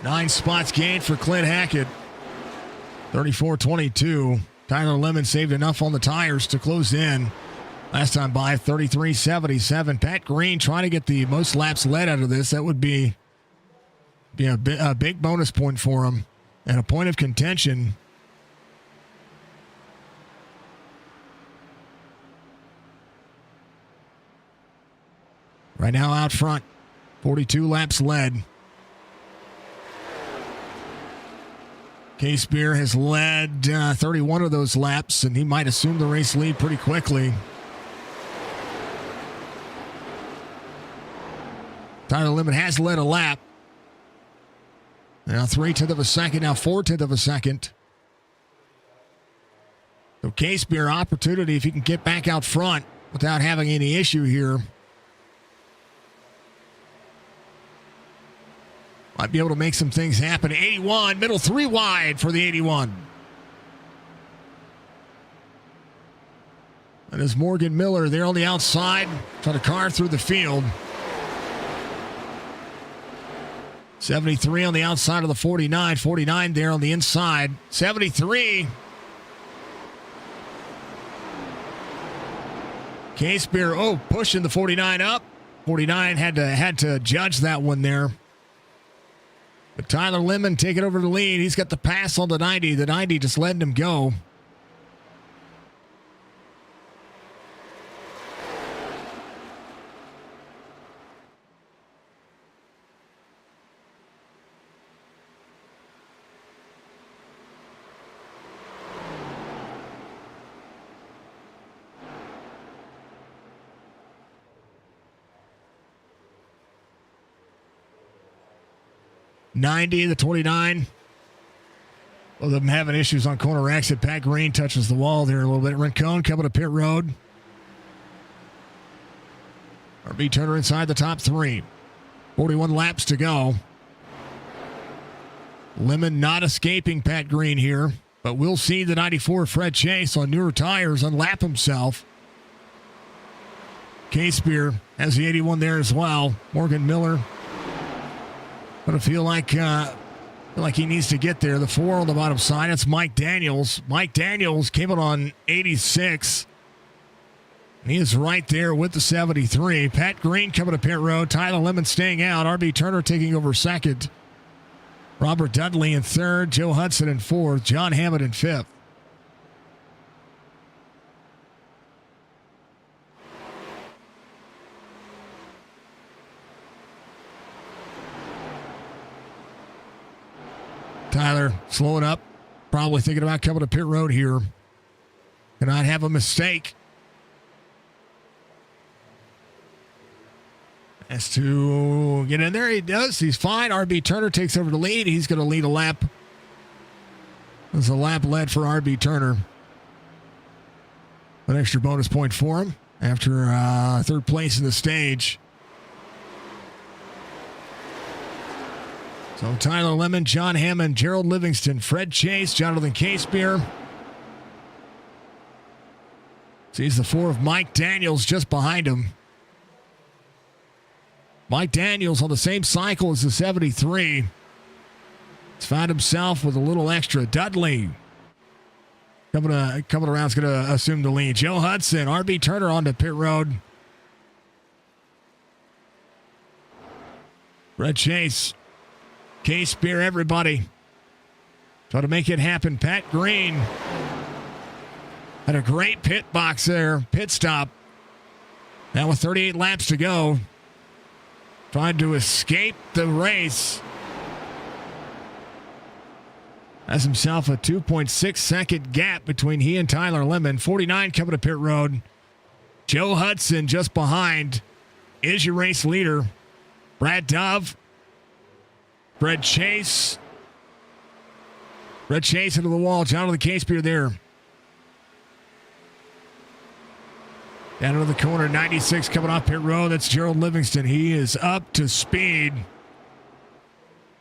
Nine spots gained for Clint Hackett. 34-22. Tyler Lemon saved enough on the tires to close in. Last time by 33-77. Pat Green trying to get the most laps led out of this. That would be a big bonus point for him and a point of contention. Right now out front, 42 laps led. Case Beer has led 31 of those laps, and he might assume the race lead pretty quickly. Tyler Lemon has led a lap. Now 0.3 of a second, now 0.4 of a second. So Case Beer opportunity if he can get back out front without having any issue here. Might be able to make some things happen. 81, middle 3 wide for the 81. And as Morgan Miller there on the outside, trying to carve through the field. 73 on the outside of the 49. 49 there on the inside. 73. Case Beer, pushing the 49 up. 49 had to judge that one there. But Tyler Lemon taking over the lead. He's got the pass on the 90. The 90 just letting him go. The 29. Both of them having issues on corner exit. Pat Green touches the wall there a little bit. Rincon coming to pit road. RB Turner inside the top 3. 41 laps to go. Lemon not escaping Pat Green here, but we'll see the 94 Fred Chase on newer tires unlap himself. Case Beer has the 81 there as well. Morgan Miller. But I feel like he needs to get there. The 4 on the bottom side. That's Mike Daniels. Mike Daniels came in on 86. And he is right there with the 73. Pat Green coming to pit road. Tyler Lemon staying out. RB Turner taking over second. Robert Dudley in third. Joe Hudson in fourth. John Hammond in fifth. Tyler slowing up, probably thinking about coming to pit road here. Cannot have a mistake. Has to get in there. He does. He's fine. RB Turner takes over the lead. He's going to lead a lap. There's a lap led for RB Turner. An extra bonus point for him after third place in the stage. So Tyler Lemon, John Hammond, Gerald Livingston, Fred Chase, Jonathan Case Beer. Sees the 4 of Mike Daniels just behind him. Mike Daniels on the same cycle as the 73. He's found himself with a little extra. Dudley coming around is going to assume the lead. Joe Hudson, RB Turner onto pit road. Fred Chase, Case Beer, everybody. Try to make it happen. Pat Green had a great pit box there. Pit stop. Now with 38 laps to go. Trying to escape the race. Has himself a 2.6 second gap between he and Tyler Lemon. 49 coming to pit road. Joe Hudson just behind is your race leader. Brad Dove. Fred Chase. Fred Chase into the wall. Jonathan Casebeer there. Down into the corner. 96 coming off pit road. That's Gerald Livingston. He is up to speed.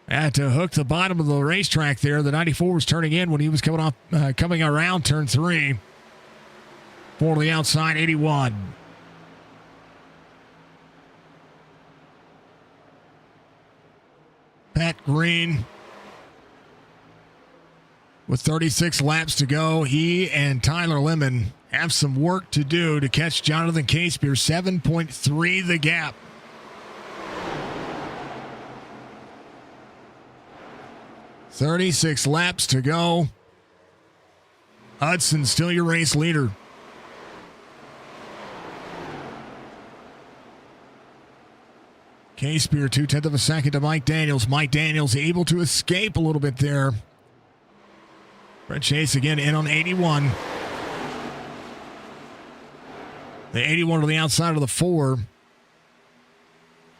Had to hook the bottom of the racetrack there. The 94 was turning in when he was coming around turn 3. 4 to the outside, 81. Pat Green with 36 laps to go. He and Tyler Lemon have some work to do to catch Jonathan Casebeer. 7.3 the gap. .36 laps to go. Hudson still your race leader. Casebeer 0.2 of a second to Mike Daniels. Mike Daniels able to escape a little bit there. Fred Chase again in on 81. The 81 to the outside of the 4.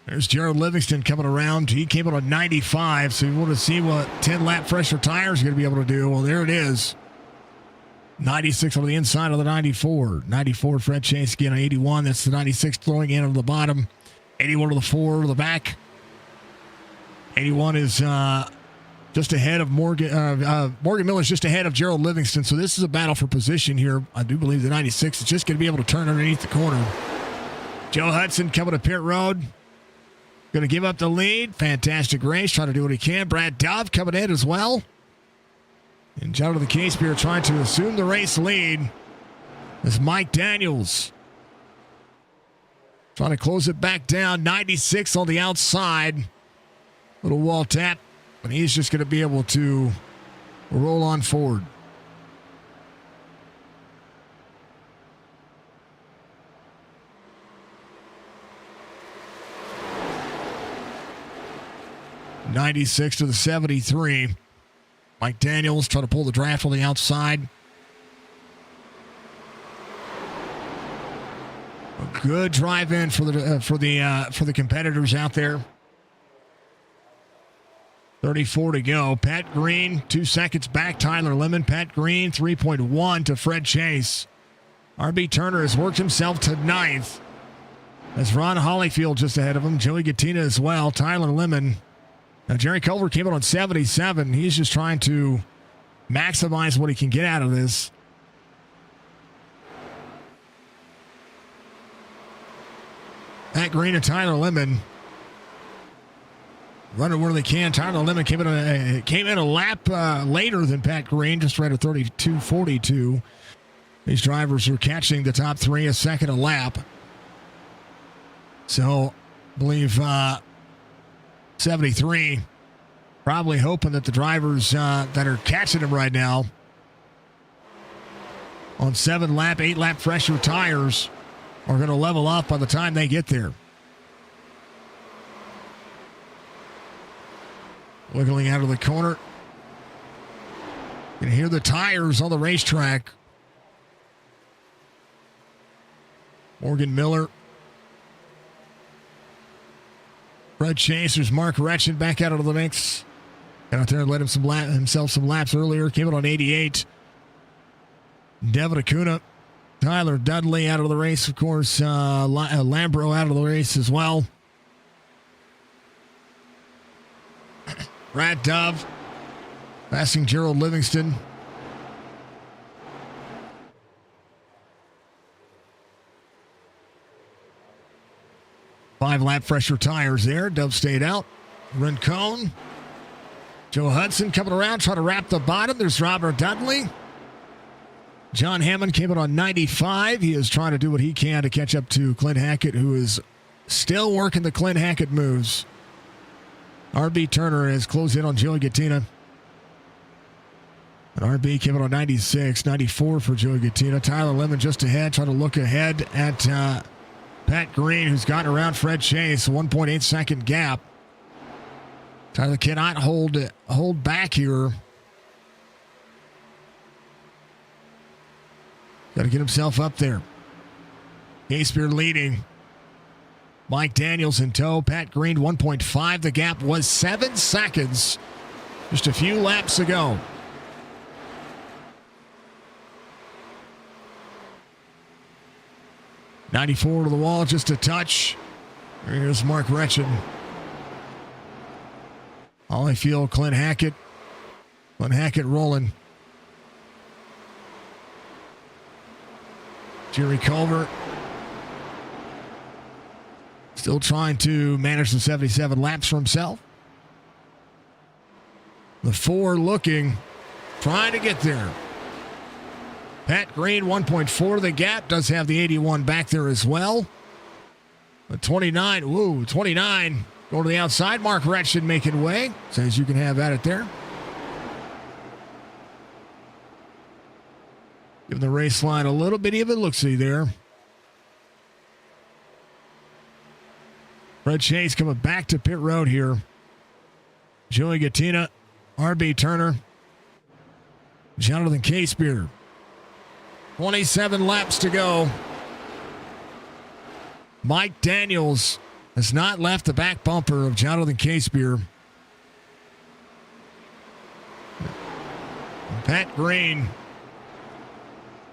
There's Gerald Livingston coming around. He came out on 95, so you want to see what 10-lap fresher tires are going to be able to do. Well, there it is. 96 on the inside of the 94. 94, Fred Chase again on 81. That's the 96 throwing in on the bottom. 81 to the 4 to the back. 81 is just ahead of Morgan. Morgan Miller's just ahead of Gerald Livingston, so this is a battle for position here. I do believe the 96 is just going to be able to turn underneath the corner. Joe Hudson coming to pit road. Going to give up the lead. Fantastic race. Trying to do what he can. Brad Dove coming in as well. And Jonathan Casebeer trying to assume the race lead. As Mike Daniels trying to close it back down. 96 on the outside. Little wall tap. But he's just going to be able to roll on forward. .96 to the 73. Mike Daniels trying to pull the draft on the outside. A good drive in for the competitors out there. 34 to go. Pat Green 2 seconds back. Tyler Lemon. Pat Green 3.1 to Fred Chase. RB Turner has worked himself to 9th. That's Ron Hollyfield just ahead of him. Joey Gattina as well. Tyler Lemon. Now, Jerry Culver came in on 77. He's just trying to maximize what he can get out of this. Pat Green and Tyler Lemon running where they can. Tyler Lemon came in a lap later than Pat Green, just right at 32.42. These drivers are catching the top 3 a second a lap. So, I believe 73, probably hoping that the drivers that are catching him right now on 7-lap, 8-lap fresher tires are going to level up by the time they get there. Wiggling out of the corner. You can hear the tires on the racetrack. Morgan Miller. Fred Chase, there's Mark Retchen back out of the mix. Got out there and led himself some laps earlier. Came in on 88. Devin Acuna. Tyler Dudley out of the race, of course. Lambro out of the race as well. Brad Dove passing Gerald Livingston. 5-lap fresher tires there. Dove stayed out. Rincon. Joe Hudson coming around, trying to wrap the bottom. There's Robert Dudley. John Hammond came in on 95. He is trying to do what he can to catch up to Clint Hackett, who is still working the Clint Hackett moves. RB Turner has closed in on Joey Gattina. And RB came in on 96, 94 for Joey Gattina. Tyler Lemon just ahead, trying to look ahead at Pat Green, who's gotten around Fred Chase, a 1.8 second gap. Tyler cannot hold back here. Got to get himself up there. Casebeer leading. Mike Daniels in tow. Pat Green 1.5. The gap was 7 seconds just a few laps ago. '94 to the wall, just a touch. Here's Mark Retchen. Holyfield, Clint Hackett. Clint Hackett rolling. Jerry Culver still trying to manage the 77 laps for himself. The 4 looking, trying to get there. Pat Green, 1.4. The gap does have the 81 back there as well. But 29, 29. Going to the outside. Mark Retchen making way. Says you can have at it there. Give the race line a little bit of a look-see there. Fred Chase coming back to pit road here. Joey Gattina, RB Turner, Jonathan Casebeer. 27 laps to go. Mike Daniels has not left the back bumper of Jonathan Casebeer. Pat Green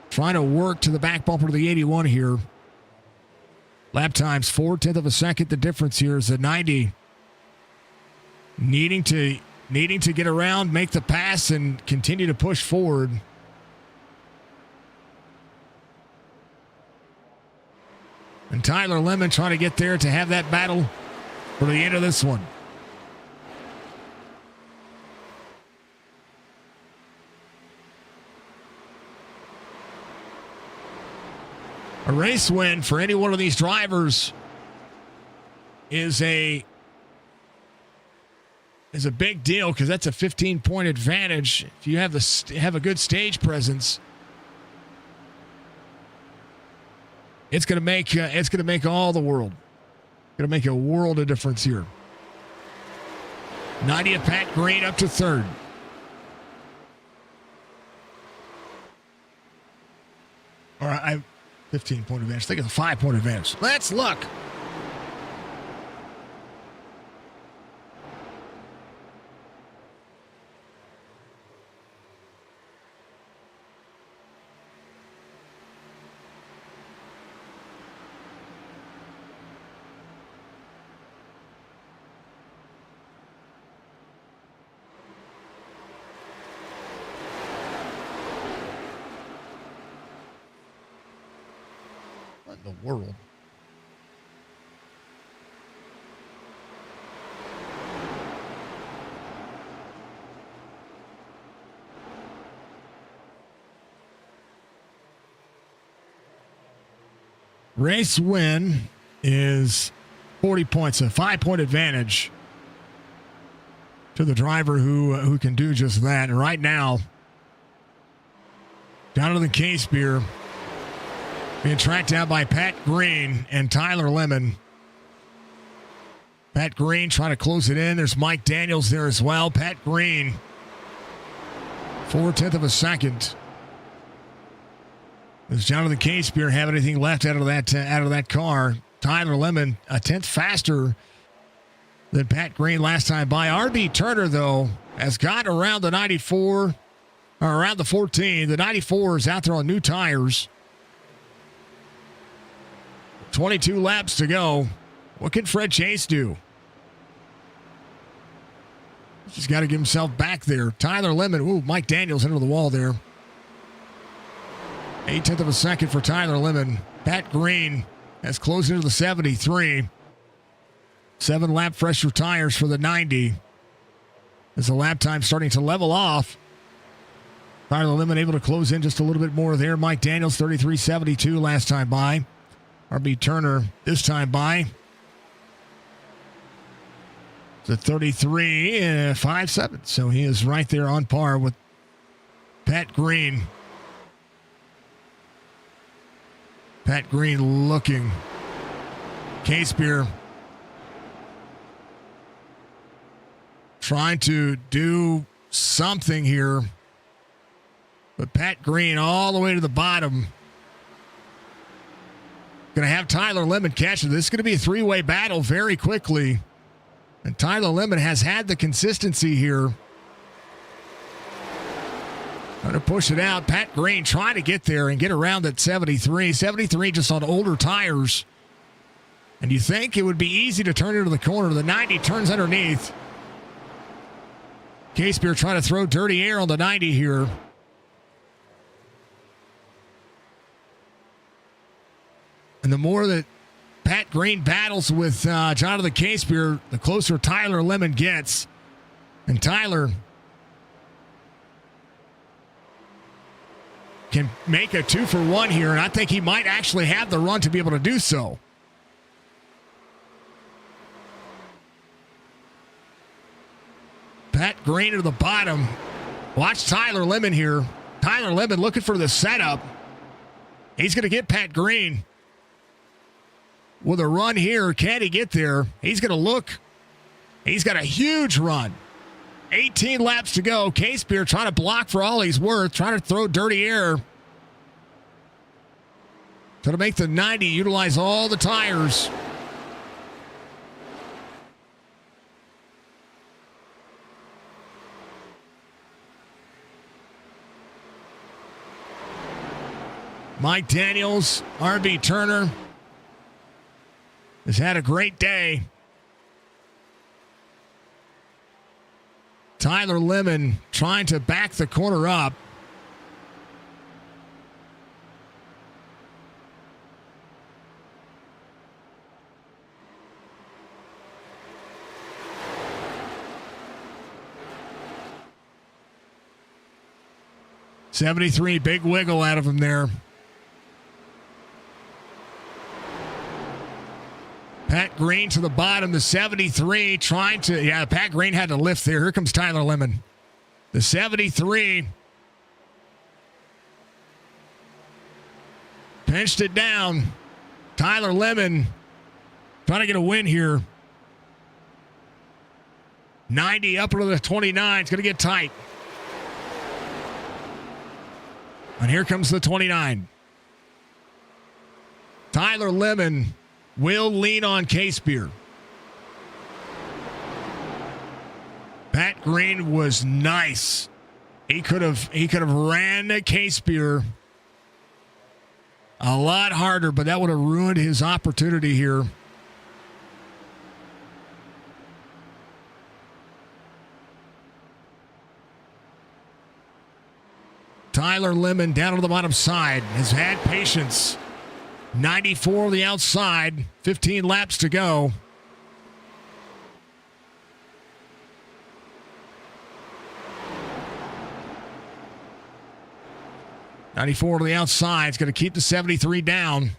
trying to work to the back bumper of the 81 here. Lap times 4/10 of a second. The difference here is the 90. Needing to get around, make the pass, and continue to push forward. And Tyler Lemon trying to get there to have that battle for the end of this one. A race win for any one of these drivers is a big deal because that's a 15-point advantage if you have a good stage presence. It's going to make all the world. Going to make a world of difference here. 90 of Pat Green up to third. All right, 15-point advantage. I think it's a 5-point advantage. Let's look. The world. Race win is 40 points, a 5-point advantage to the driver who can do just that. And right now, Jonathan Casebeer being tracked down by Pat Green and Tyler Lemon. Pat Green trying to close it in. There's Mike Daniels there as well. Pat Green, 4/10 of a second. Does Jonathan Casebeer have anything left out of that car? Tyler Lemon, a 10th faster than Pat Green last time by. RB Turner, though, has got around the 94, or around the 14. The 94 is out there on new tires. 22 laps to go. What can Fred Chase do? He's got to get himself back there. Tyler Lemon. Mike Daniels into the wall there. 1/8 of a second for Tyler Lemon. Pat Green has closed into the 73. 7 lap fresher tires for the 90. As the lap time starting to level off. Tyler Lemon able to close in just a little bit more there. Mike Daniels, 33.72 last time by. RB Turner this time by. It's a 33.57. So he is right there on par with Pat Green. Pat Green looking. Casebeer trying to do something here. But Pat Green all the way to the bottom. Going to have Tyler Lemon catch it. This is going to be a three-way battle very quickly. And Tyler Lemon has had the consistency here. Trying to push it out. Pat Green trying to get there and get around at 73. 73 just on older tires. And you think it would be easy to turn into the corner. The 90 turns underneath. Casebeer trying to throw dirty air on the 90 here. And the more that Pat Green battles with Jonathan Casebeer, the closer Tyler Lemon gets. And Tyler can make a 2-for-1 here, and I think he might actually have the run to be able to do so. Pat Green to the bottom. Watch Tyler Lemon here. Tyler Lemon looking for the setup. He's going to get Pat Green. With a run here, can he get there? He's going to look. He's got a huge run. 18 laps to go. Casebeer trying to block for all he's worth, trying to throw dirty air. Trying to make the 90 utilize all the tires. Mike Daniels, RB Turner has had a great day. Tyler Lemon trying to back the corner up. .73, big wiggle out of him there. Pat Green to the bottom, the 73 trying to, Pat Green had to lift there. Here comes Tyler Lemon. The 73 pinched it down. Tyler Lemon trying to get a win here. 90 up into the 29. It's going to get tight. And here comes the 29. Tyler Lemon will lean on Casebeer. Pat Green was nice. He could have ran Casebeer a lot harder, but that would have ruined his opportunity here. Tyler Lemon down on the bottom side has had patience. 94 on the outside, 15 laps to go. .94 to the outside. It's going to keep the 73 down.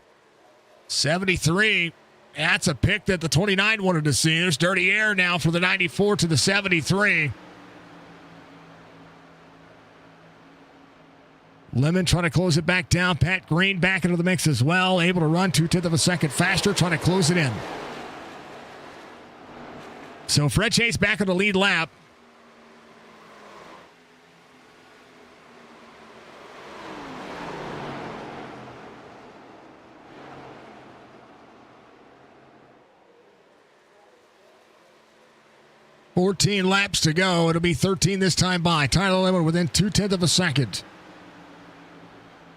73, that's a pick that the 29 wanted to see. There's dirty air now for the 94 to the 73. Lemon trying to close it back down. Pat Green back into the mix as well. Able to run 0.2 of a second faster, trying to close it in. So Fred Chase back on the lead lap. .14 laps to go. It'll be 13 this time by. Tyler Lemon within 0.2 of a second.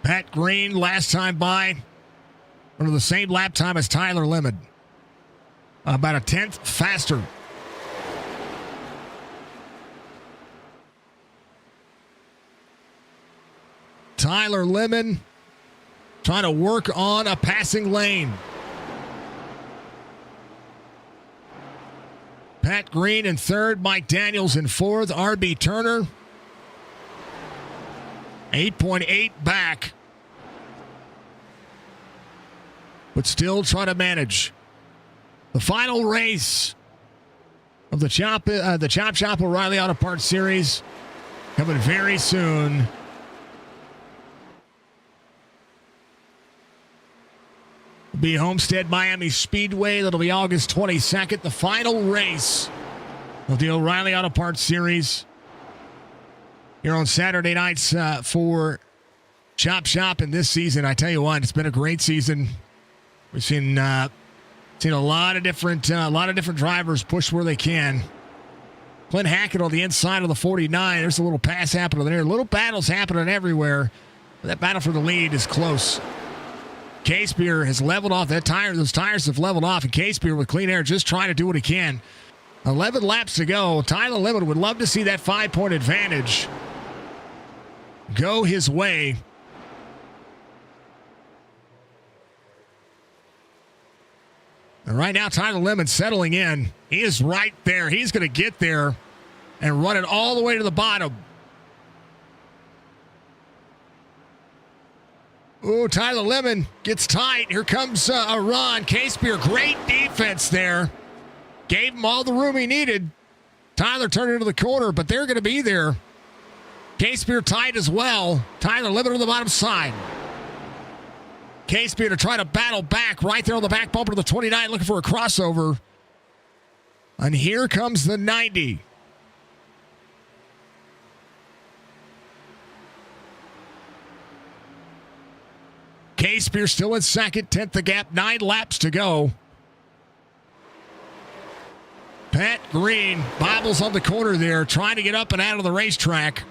Pat Green last time by under the same lap time as Tyler Lemon. About a 10th faster. Tyler Lemon trying to work on a passing lane. Pat Green in third, Mike Daniels in fourth, RB Turner 8.8 back, but still trying to manage. The final race of the Chop Shop Oreilly Auto Parts Series coming very soon. It'll be Homestead Miami Speedway. That'll be August 22nd. The final race of the Oreilly Auto Parts Series here on Saturday nights for Chop Shop. And this season, I tell you what, it's been a great season. We've seen a lot of different drivers push where they can. Clint Hackett on the inside of the 49. There's a little pass happening there. Little battles happening everywhere. That battle for the lead is close. Casebeer has leveled off. Those tires have leveled off, and Casebeer with clean air just trying to do what he can. 11 laps to go. Tyler Lemon would love to see that 5-point advantage go his way. And right now, Tyler Lemon settling in. He is right there. He's going to get there and run it all the way to the bottom. Ooh, Tyler Lemon gets tight. Here comes a run. Casebeer, great defense there. Gave him all the room he needed. Tyler turned into the corner, but they're going to be there. Casebeer tight as well. Tyler Lemon on the bottom side. Casebeer to try to battle back right there on the back bumper to the 29, looking for a crossover. And here comes the 90. Casebeer still in second, 10th the gap, 9 laps to go. Pat Green bobbles on the corner there, trying to get up and out of the racetrack.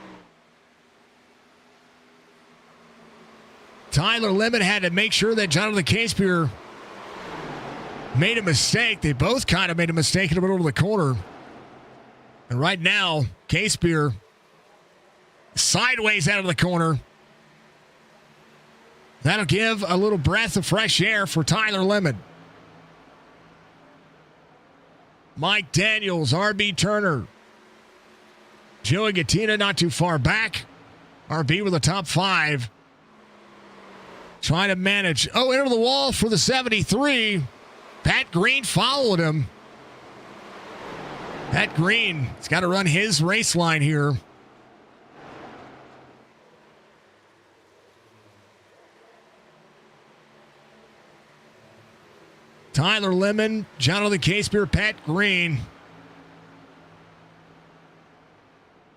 Tyler Lemon had to make sure that Jonathan Casebeer made a mistake. They both kind of made a mistake in the middle of the corner. And right now, Casebeer sideways out of the corner. That'll give a little breath of fresh air for Tyler Lemon. Mike Daniels, RB Turner. Joey Gattina not too far back. RB with a top 5. Trying to manage. Oh, into the wall for the 73. Pat Green followed him. Pat Green has got to run his race line here. Tyler Lemon, Jonathan Casebeer, Pat Green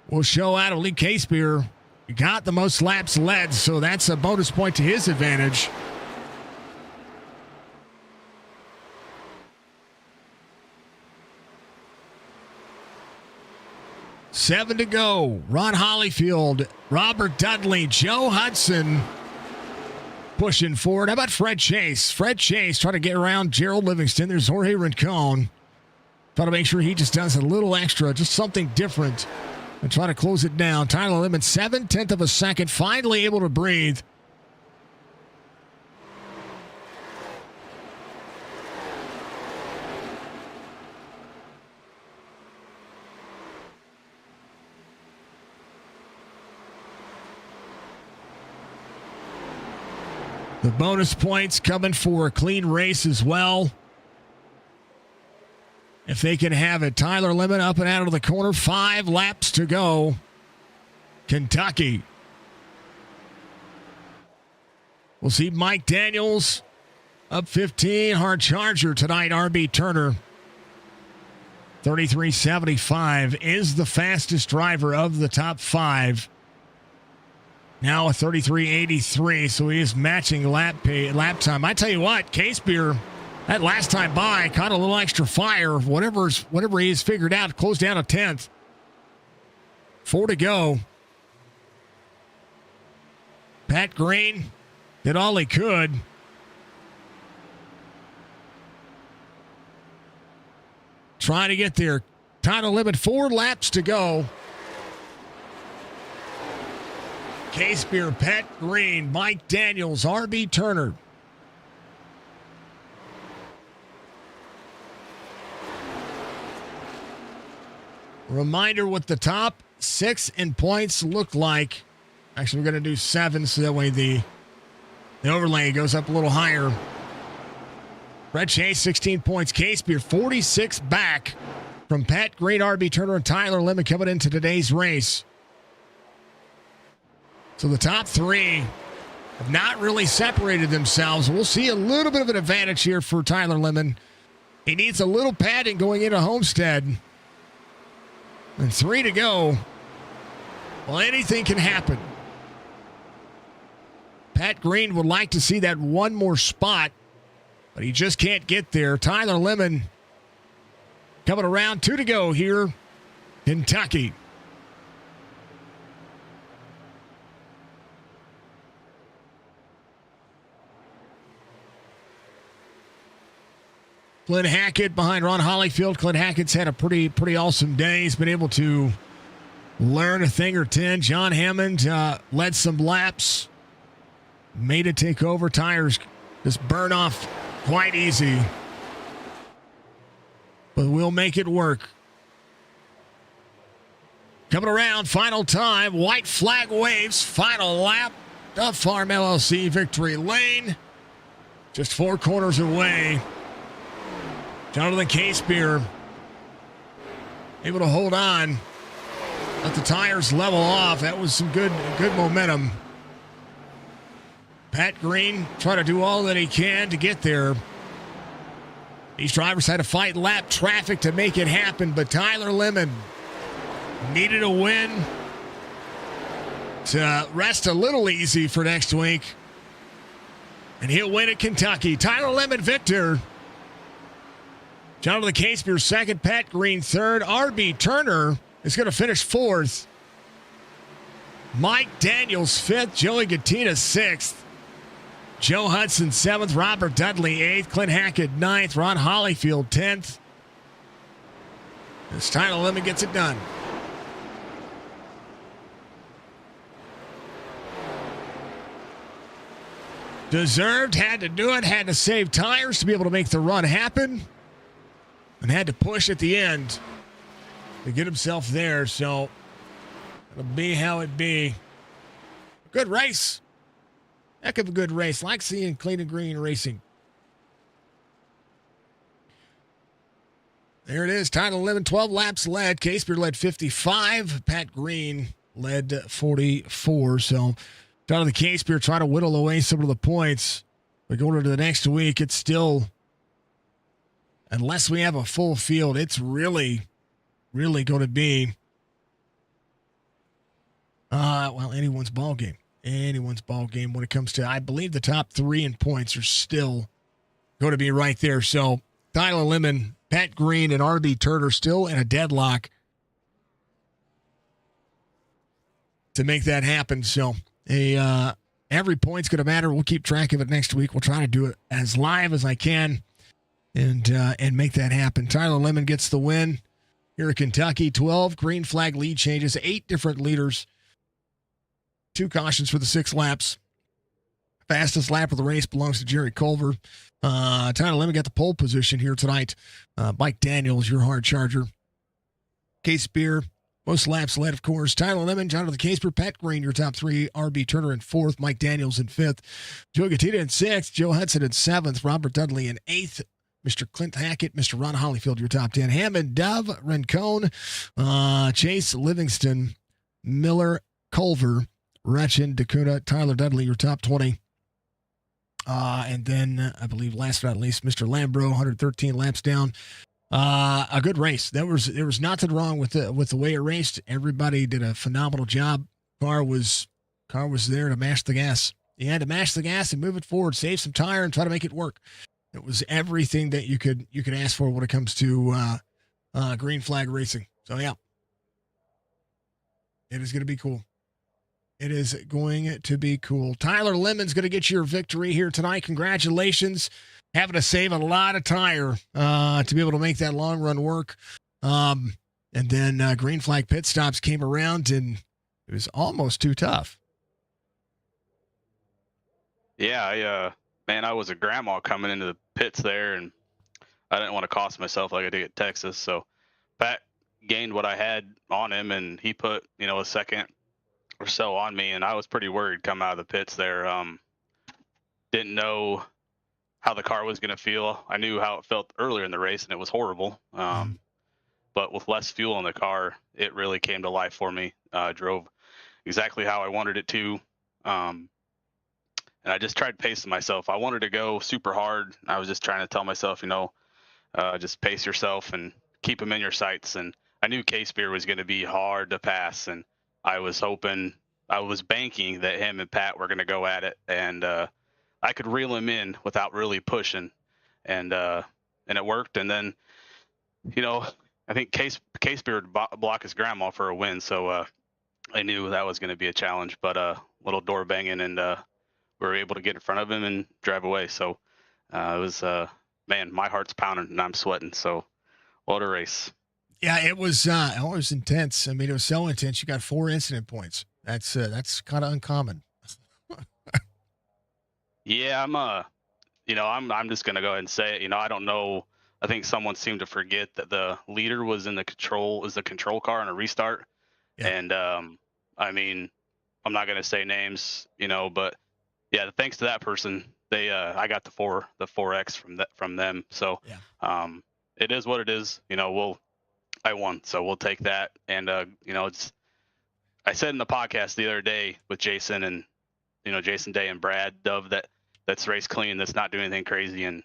will show out. Lee Casebeer got the most laps led, so that's a bonus point to his advantage. Seven to go. Ron Hollyfield, Robert Dudley, Joe Hudson pushing forward. How about Fred Chase? Fred Chase trying to get around Gerald Livingston. There's Jorge Rincon. Trying to make sure he just does a little extra, just something different, and try to close it down. Tyler Lemon, 7/10 of a second, finally able to breathe. The bonus points coming for a clean race as well. If they can have it. Tyler Lemon up and out of the corner. 5 laps to go. Kentucky. We'll see Mike Daniels up 15. Hard charger tonight. RB Turner. 33.75 is the fastest driver of the top 5. Now a 33.83, so he is matching lap time. I tell you what, Casebeer, that last time by, caught a little extra fire. Whatever he's figured out, closed down a 10th. 4 to go. Pat Green did all he could. Trying to get there. Tyler Lemon, 4 laps to go. Casebeer, Pat Green, Mike Daniels, RB Turner. Reminder what the top 6 in points look like. Actually, we're going to do 7, so that way the overlay goes up a little higher. Brett Chase, 16 points. Case Beer, 46 back from Pat Green, RB Turner, and Tyler Lemon coming into today's race. So the top 3 have not really separated themselves. We'll see a little bit of an advantage here for Tyler Lemon. He needs a little padding going into Homestead. And 3 to go. Well, anything can happen. Pat Green would like to see that one more spot, but he just can't get there. Tyler Lemon coming around. 2 to go here, Kentucky. Clint Hackett behind Ron Hollyfield. Clint Hackett's had a pretty awesome day. He's been able to learn a thing or 10. John Hammond led some laps. Made it take over. Tires just burn off quite easy. But we'll make it work. Coming around, final time. White flag waves. Final lap. Dove Farm LLC victory lane. Just 4 corners away. Jonathan Casebeer able to hold on. Let the tires level off. That was some good momentum. Pat Green trying to do all that he can to get there. These drivers had to fight lap traffic to make it happen, but Tyler Lemon needed a win to rest a little easy for next week. And he'll win at Kentucky. Tyler Lemon victor. Jonathan Casebeer second, Pat Green third. RB Turner is going to finish 4th. Mike Daniels 5th. Joey Gattina 6th. Joe Hudson 7th. Robert Dudley 8th. Clint Hackett 9th. Ron Hollyfield 10th. As Tyler Lemon gets it done. Deserved, had to do it, had to save tires to be able to make the run happen. And had to push at the end to get himself there. So it'll be how it be. Good race. Heck of a good race. Like seeing clean and green racing. There it is. Tyler Lemon, 12 laps led. Casebeer led 55. Pat Green led 44. So Jonathan Casebeer trying to whittle away some of the points. But going into the next week, it's still, unless we have a full field, it's really going to be, anyone's ball game. Anyone's ball game when it comes to, I believe the top 3 in points are still going to be right there. So Tyler Lemon, Pat Green, and RB Turner still in a deadlock to make that happen. So every point's going to matter. We'll keep track of it next week. We'll try to do it as live as I can and make that happen. Tyler Lemon gets the win here at Kentucky. 12 green flag lead changes, 8 different leaders, 2 cautions for the 6 laps. Fastest lap of the race belongs to Jerry Culver. Tyler Lemon got the pole position here tonight. Mike Daniels, your hard charger. Casebeer, most laps led, of course. Tyler Lemon, Jonathan Casebeer, Pat Green, your top 3. RB Turner in 4th. Mike Daniels in 5th. Joe Gattina in 6th. Joe Hudson in 7th. Robert Dudley in 8th. Mr. Clint Hackett, Mr. Ron Hollyfield, your top 10. Hammond, Dove, Rincon, Chase, Livingston, Miller, Culver, Retchen, Dakota, Tyler Dudley, your top 20. And then I believe last but not least, Mr. Lambro, 113 laps down. A good race. There was nothing wrong with the way it raced. Everybody did a phenomenal job. Car was there to mash the gas. You had to mash the gas and move it forward, save some tire, and try to make it work. It was everything that you could ask for when it comes to green flag racing. So yeah, it is going to be cool. It is going to be cool. Tyler Lemon's going to get your victory here tonight. Congratulations. Having to save a lot of tire to be able to make that long run work. And then green flag pit stops came around, and it was almost too tough. Yeah, I was a grandma coming into the pits there, and I didn't want to cost myself like I did at Texas. So Pat gained what I had on him, and he put a second or so on me, and I was pretty worried coming out of the pits there. Didn't know how the car was going to feel. I knew how it felt earlier in the race, and it was horrible. But with less fuel in the car, it really came to life for me. Drove exactly how I wanted it to. And I just tried pacing myself. I wanted to go super hard. I was just trying to tell myself, just pace yourself and keep them in your sights. And I knew K-Spear was going to be hard to pass, and I was banking that him and Pat were going to go at it, and I could reel him in without really pushing, and it worked. And then, I think K-Spear would block his grandma for a win, so I knew that was going to be a challenge. But little door banging, and we were able to get in front of him and drive away. So it was, man, my heart's pounding and I'm sweating. So what a race. Yeah, it was intense. I mean, it was so intense. You got 4 incident points. That's kind of uncommon. Yeah, I'm just going to go ahead and say it. I don't know. I think someone seemed to forget that the leader was the control car on a restart. Yeah. And I mean, I'm not going to say names, but yeah, thanks to that person, I got the 4X from them. So yeah. It is what it is. I won, so we'll take that. And I said in the podcast the other day with Jason and Jason Day and Brad Dove that's race clean, that's not doing anything crazy, and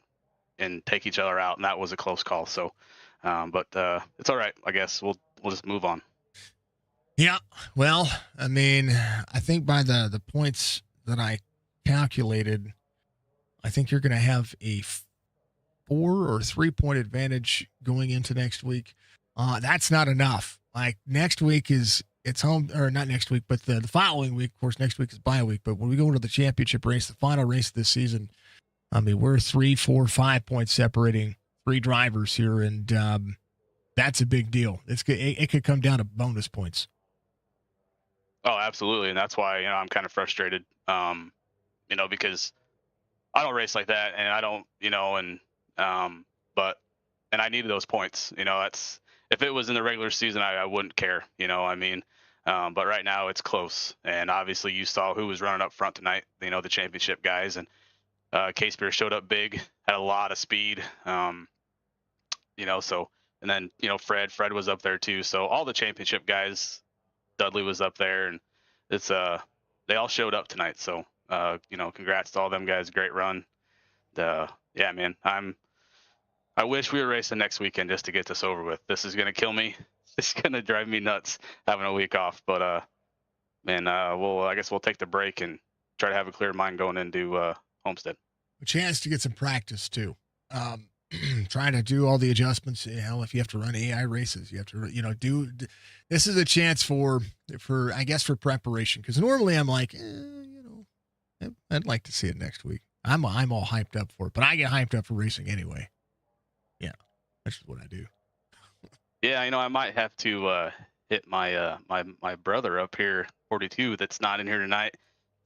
take each other out, and that was a close call. So but it's all right, I guess. We'll just move on. Yeah, well, I mean, I think by the points that I calculated, I think you're going to have a 4 or 3 point advantage going into next week. That's not enough. Like next week it's home, or not next week, but the following week. Of course, next week is bye week. But when we go into the championship race, the final race of this season, I mean, we're 3, 4, 5 points separating 3 drivers here, and that's a big deal. It could come down to bonus points. Oh, absolutely. And that's why, I'm kind of frustrated, because I don't race like that, and I don't, and I needed those points. That's, if it was in the regular season, I wouldn't care, but right now it's close. And obviously you saw who was running up front tonight, the championship guys, and K-Spear showed up big, had a lot of speed, so, and then, Fred was up there too. So all the championship guys, Dudley was up there, and it's they all showed up tonight. So congrats to all them guys. Great run. Yeah, man, I wish we were racing next weekend just to get this over with. This is gonna kill me. It's gonna drive me nuts having a week off. But man, I guess we'll take the break and try to have a clear mind going into Homestead. A chance to get some practice too. Trying to do all the adjustments. If you have to run AI races, you have to, do. This is a chance for I guess for preparation, because normally I'm like, I'd like to see it next week. I'm all hyped up for it, but I get hyped up for racing anyway. Yeah, that's just what I do. Yeah, I might have to hit my my brother up here, 42, that's not in here tonight.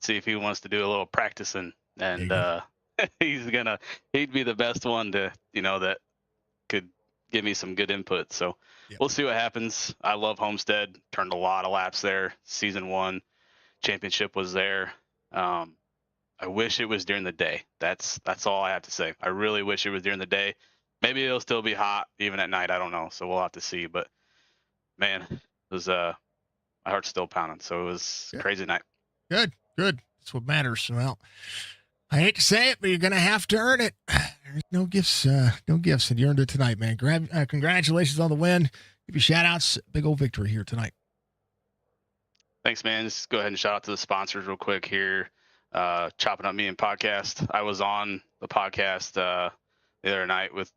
See if he wants to do a little practicing, and he'd be the best one to, that could give me some good input. So We'll see what happens. I love Homestead. Turned a lot of laps there. Season 1 championship was there. I wish it was during the day. That's all I have to say. I really wish it was during the day. Maybe it'll still be hot even at night. I don't know. So we'll have to see. But man, it was my heart's still pounding. So it was a crazy night. Good. That's what matters. Well, I hate to say it, but you're gonna have to earn it. There's no gifts, and you earned it tonight, man. Congratulations on the win. Give you shout outs. Big old victory here tonight. Thanks, man. Just go ahead and shout out to the sponsors real quick here. Chopp'n Up Me and podcast. I was on the podcast the other night with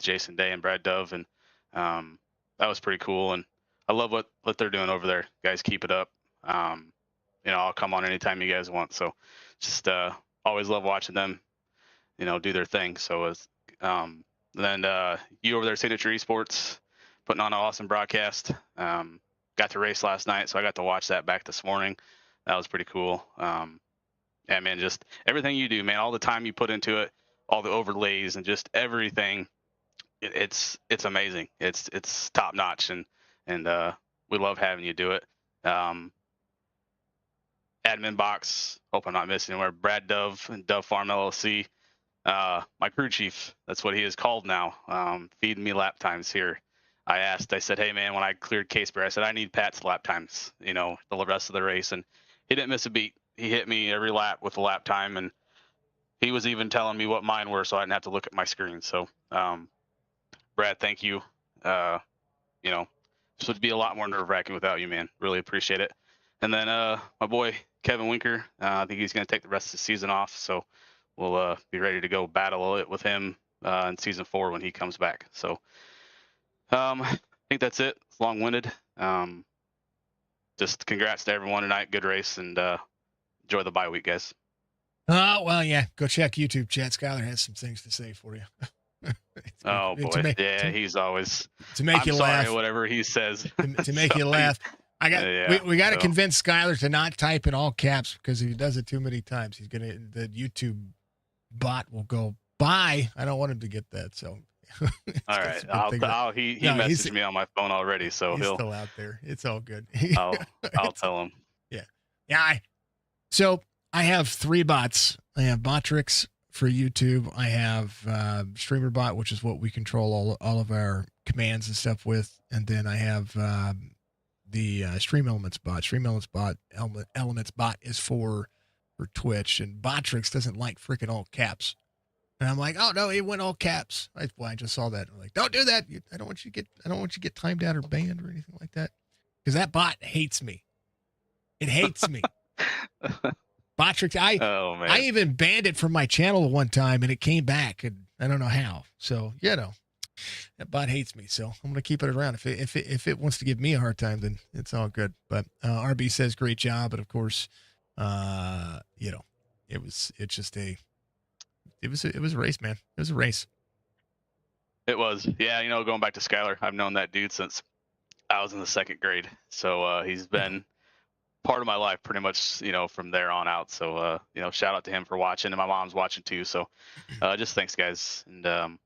Jason Day and Brad Dove, and that was pretty cool. And I love what they're doing over there. Guys, keep it up. I'll come on anytime you guys want. So just always love watching them, do their thing. So then you over there, Signature Esports, putting on an awesome broadcast. Got to race last night, so I got to watch that back this morning. That was pretty cool. Yeah, man, just everything you do, man, all the time you put into it, all the overlays and just everything, it's amazing. It's top notch, and and we love having you do it. Admin box, hope I'm not missing anywhere. Brad Dove and Dove Farm LLC, my crew chief, that's what he is called now, feeding me lap times here. I said, hey man, when I cleared Casebear, I said, I need Pat's lap times, the rest of the race. And he didn't miss a beat. He hit me every lap with a lap time. And he was even telling me what mine were, so I didn't have to look at my screen. So, Brad, thank you. This would be a lot more nerve wracking without you, man. Really appreciate it. And then, my boy, Kevin Winker, I think he's going to take the rest of the season off. So we'll be ready to go battle it with him in season 4 when he comes back. So, I think that's it. It's long-winded. Just congrats to everyone tonight. Good race, and enjoy the bye week, guys. Oh, well, yeah. Go check YouTube chat. Skyler has some things to say for you. Oh, boy. He's always... To make you laugh. Sorry, whatever he says. To make you laugh. We got to convince Skyler to not type in all caps, because if he does it too many times, the YouTube bot will go, bye. I don't want him to get that, so... All right, he messaged me on my phone already, so he's still out there. It's all good. I'll tell him. Yeah. So I have 3 bots. I have Botrix for YouTube. I have StreamerBot, which is what we control all of our commands and stuff with, and then I have the Stream Elements bot. Elements bot is for Twitch, and Botrix doesn't like freaking all caps. And I'm like, oh no, it went all caps. I just saw that. I'm like, don't do that. I don't want you to get timed out or banned or anything like that. Because that bot hates me. It hates me. Botrix, I even banned it from my channel one time, and it came back, and I don't know how. So that bot hates me. So I'm gonna keep it around. If it wants to give me a hard time, then it's all good. But RB says great job, but of course, it was a race, man. It was a race. It was. Yeah, going back to Skyler, I've known that dude since I was in the 2nd grade. So he's been part of my life pretty much, from there on out. So, shout out to him for watching, and my mom's watching too. So just thanks, guys. And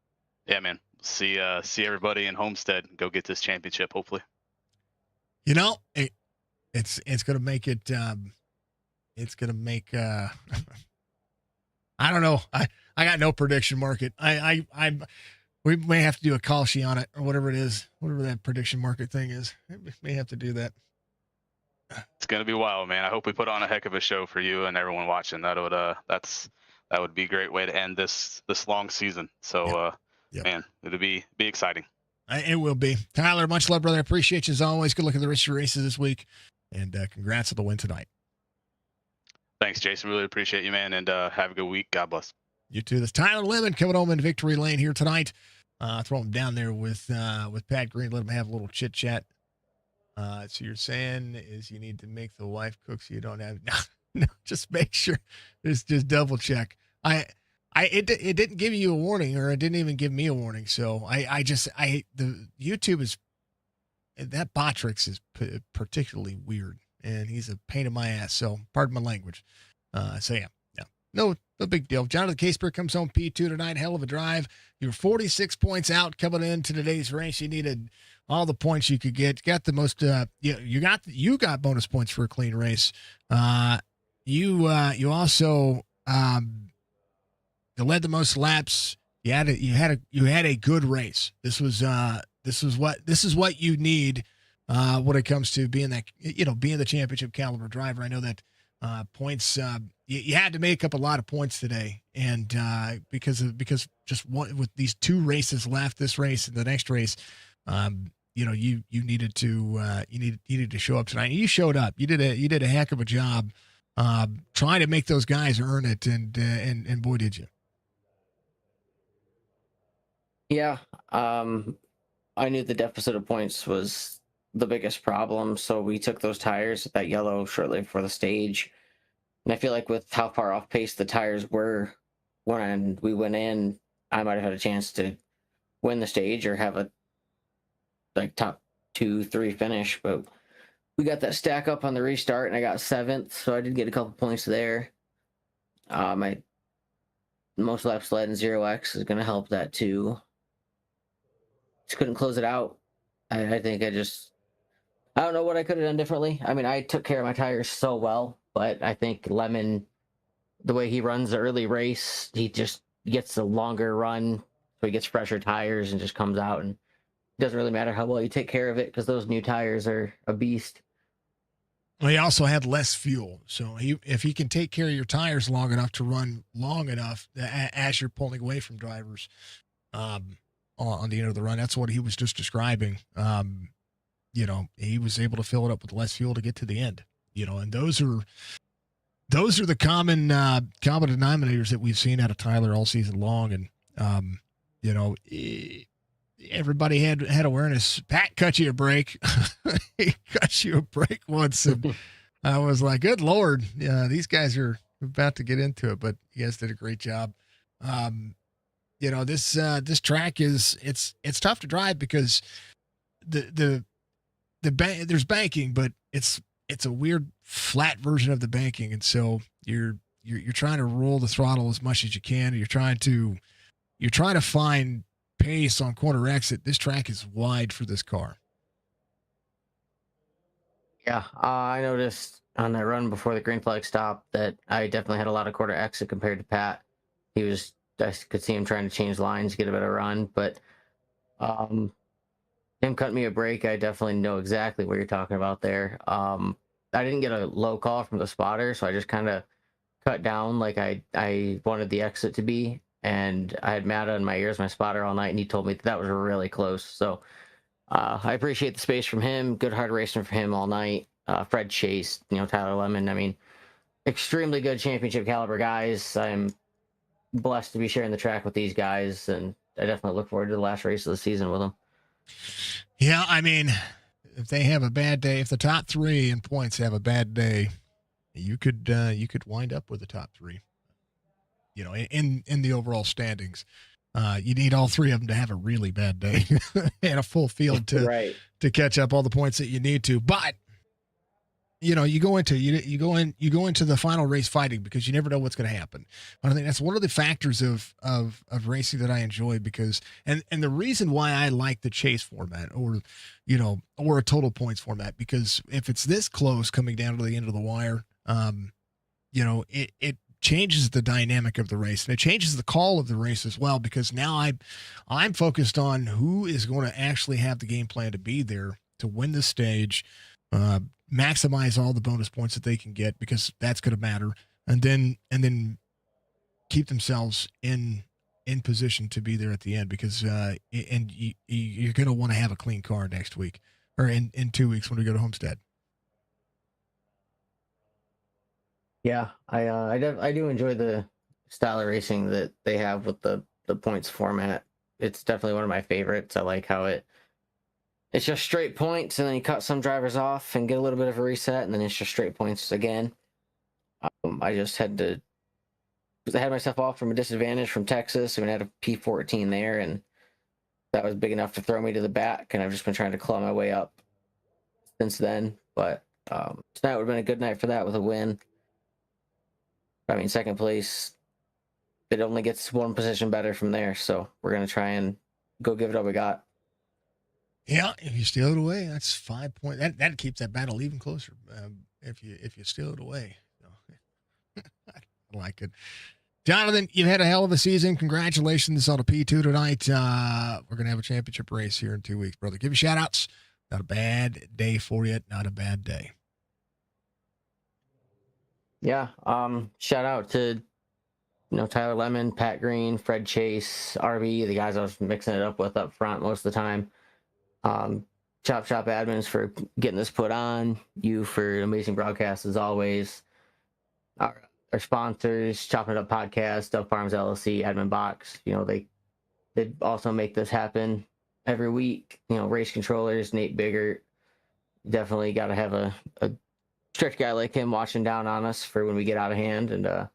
yeah, man, see everybody in Homestead. Go get this championship, hopefully. It's going to make it, it's going to make, I don't know. I got no prediction market. We may have to do a call sheet on it, or whatever it is, whatever that prediction market thing is. We may have to do that. It's gonna be wild, man. I hope we put on a heck of a show for you and everyone watching. That would be a great way to end this long season. So, man, it'll be exciting. It will be. Tyler, much love, brother. I appreciate you as always. Good luck at the rest of your races this week, and congrats on the win tonight. Thanks, Jason. Really appreciate you, man, and have a good week. God bless. You too. That's Tyler Lemon coming home in victory lane here tonight. Throw him down there with Pat Green. Let him have a little chit chat. So you're saying is you need to make the wife cook so you don't have no. Just make sure. Just double check. It didn't give you a warning, or it didn't even give me a warning. So the YouTube is, that Botrix is particularly weird, and he's a pain in my ass. So pardon my language. So yeah. No big deal. John of the Casebear comes home P2 tonight. Hell of a drive. You're 46 points out coming into today's race. You needed all the points you could get. Got the most. You got bonus points for a clean race. You also you led the most laps. You had a good race. This is what you need when it comes to being the championship caliber driver. I know that points. You had to make up a lot of points today, and because just with these 2 races left, this race and the next race, you needed to show up tonight. You showed up. You did a heck of a job trying to make those guys earn it, and boy did you. Yeah, I knew the deficit of points was the biggest problem, so we took those tires, that yellow, shortly before the stage. And I feel like with how far off pace the tires were when we went in, I might have had a chance to win the stage or have a top 2-3 finish. But we got that stack up on the restart, and I got 7th, so I did get a couple points there. My most laps led in 0x is going to help that too. Just couldn't close it out. I think I just I don't know what I could have done differently. I mean, I took care of my tires so well, but I think Lemon, the way he runs the early race, he just gets a longer run, so he gets fresher tires and just comes out, and it doesn't really matter how well you take care of it because those new tires are a beast. Well, he also had less fuel, so if he can take care of your tires long enough to run long enough as you're pulling away from drivers, on the end of the run, that's what he was just describing. He was able to fill it up with less fuel to get to the end. And those are the common denominators that we've seen out of Tyler all season long, and everybody had awareness. Pat cut you a break. He cut you a break once, and I was like, "Good Lord, yeah, these guys are about to get into it." But you guys did a great job. This track it's tough to drive because there's banking, but it's a weird flat version of the banking, and so you're trying to roll the throttle as much as you can. You're trying to find pace on corner exit. This track is wide for this car. Yeah, I noticed on that run before the green flag stop that I definitely had a lot of quarter exit compared to Pat. I could see him trying to change lines, get a better run, but him cutting me a break, I definitely know exactly what you're talking about there. I didn't get a low call from the spotter, so I just kind of cut down like I wanted the exit to be, and I had Matt in my ears, my spotter, all night, and he told me that was really close. So I appreciate the space from him. Good hard racing for him all night. Fred Chase, Tyler Lemon. I mean, extremely good championship caliber guys. I'm blessed to be sharing the track with these guys, and I definitely look forward to the last race of the season with them. Yeah, I mean, if they have a bad day, if the top three in points have a bad day, you could wind up with the top three. In the overall standings, you need all three of them to have a really bad day and a full field to catch up all the points that you need to. But you go into the final race fighting because you never know what's going to happen. But I think that's one of the factors of racing that I enjoy, because and the reason why I like the chase format or a total points format, because if it's this close coming down to the end of the wire, it changes the dynamic of the race, and it changes the call of the race as well, because now I'm focused on who is going to actually have the game plan to be there to win the stage, maximize all the bonus points that they can get, because that's going to matter, and then keep themselves in position to be there at the end, because you're going to want to have a clean car next week or in 2 weeks when we go to Homestead. Yeah, I do enjoy the style of racing that they have with the points format. It's definitely one of my favorites. I like how it's just straight points, and then you cut some drivers off and get a little bit of a reset, and then it's just straight points again. I just had myself off from a disadvantage from Texas, and I had a P14 there, and that was big enough to throw me to the back, and I've just been trying to claw my way up since then. But tonight would have been a good night for that with a win. I mean, second place, it only gets one position better from there, so we're going to try and go give it all we got. Yeah, if you steal it away, that's 5 points. That keeps that battle even closer. If you steal it away, I like it. Jonathan, you've had a hell of a season. Congratulations on a P2 tonight. We're gonna have a championship race here in 2 weeks, brother. Give you shout outs. Not a bad day for you. Not a bad day. Yeah. Shout out to Tyler Lemon, Pat Green, Fred Chase, RB, the guys I was mixing it up with up front most of the time. Chop Shop admins for getting this put on. You for an amazing broadcast as always. Our sponsors, Chopp'n It Up Podcast, Dove Farms LLC, Admin Box. They also make this happen every week. Race controllers, Nate Biggert. Definitely got to have a stretch guy like him watching down on us for when we get out of hand. And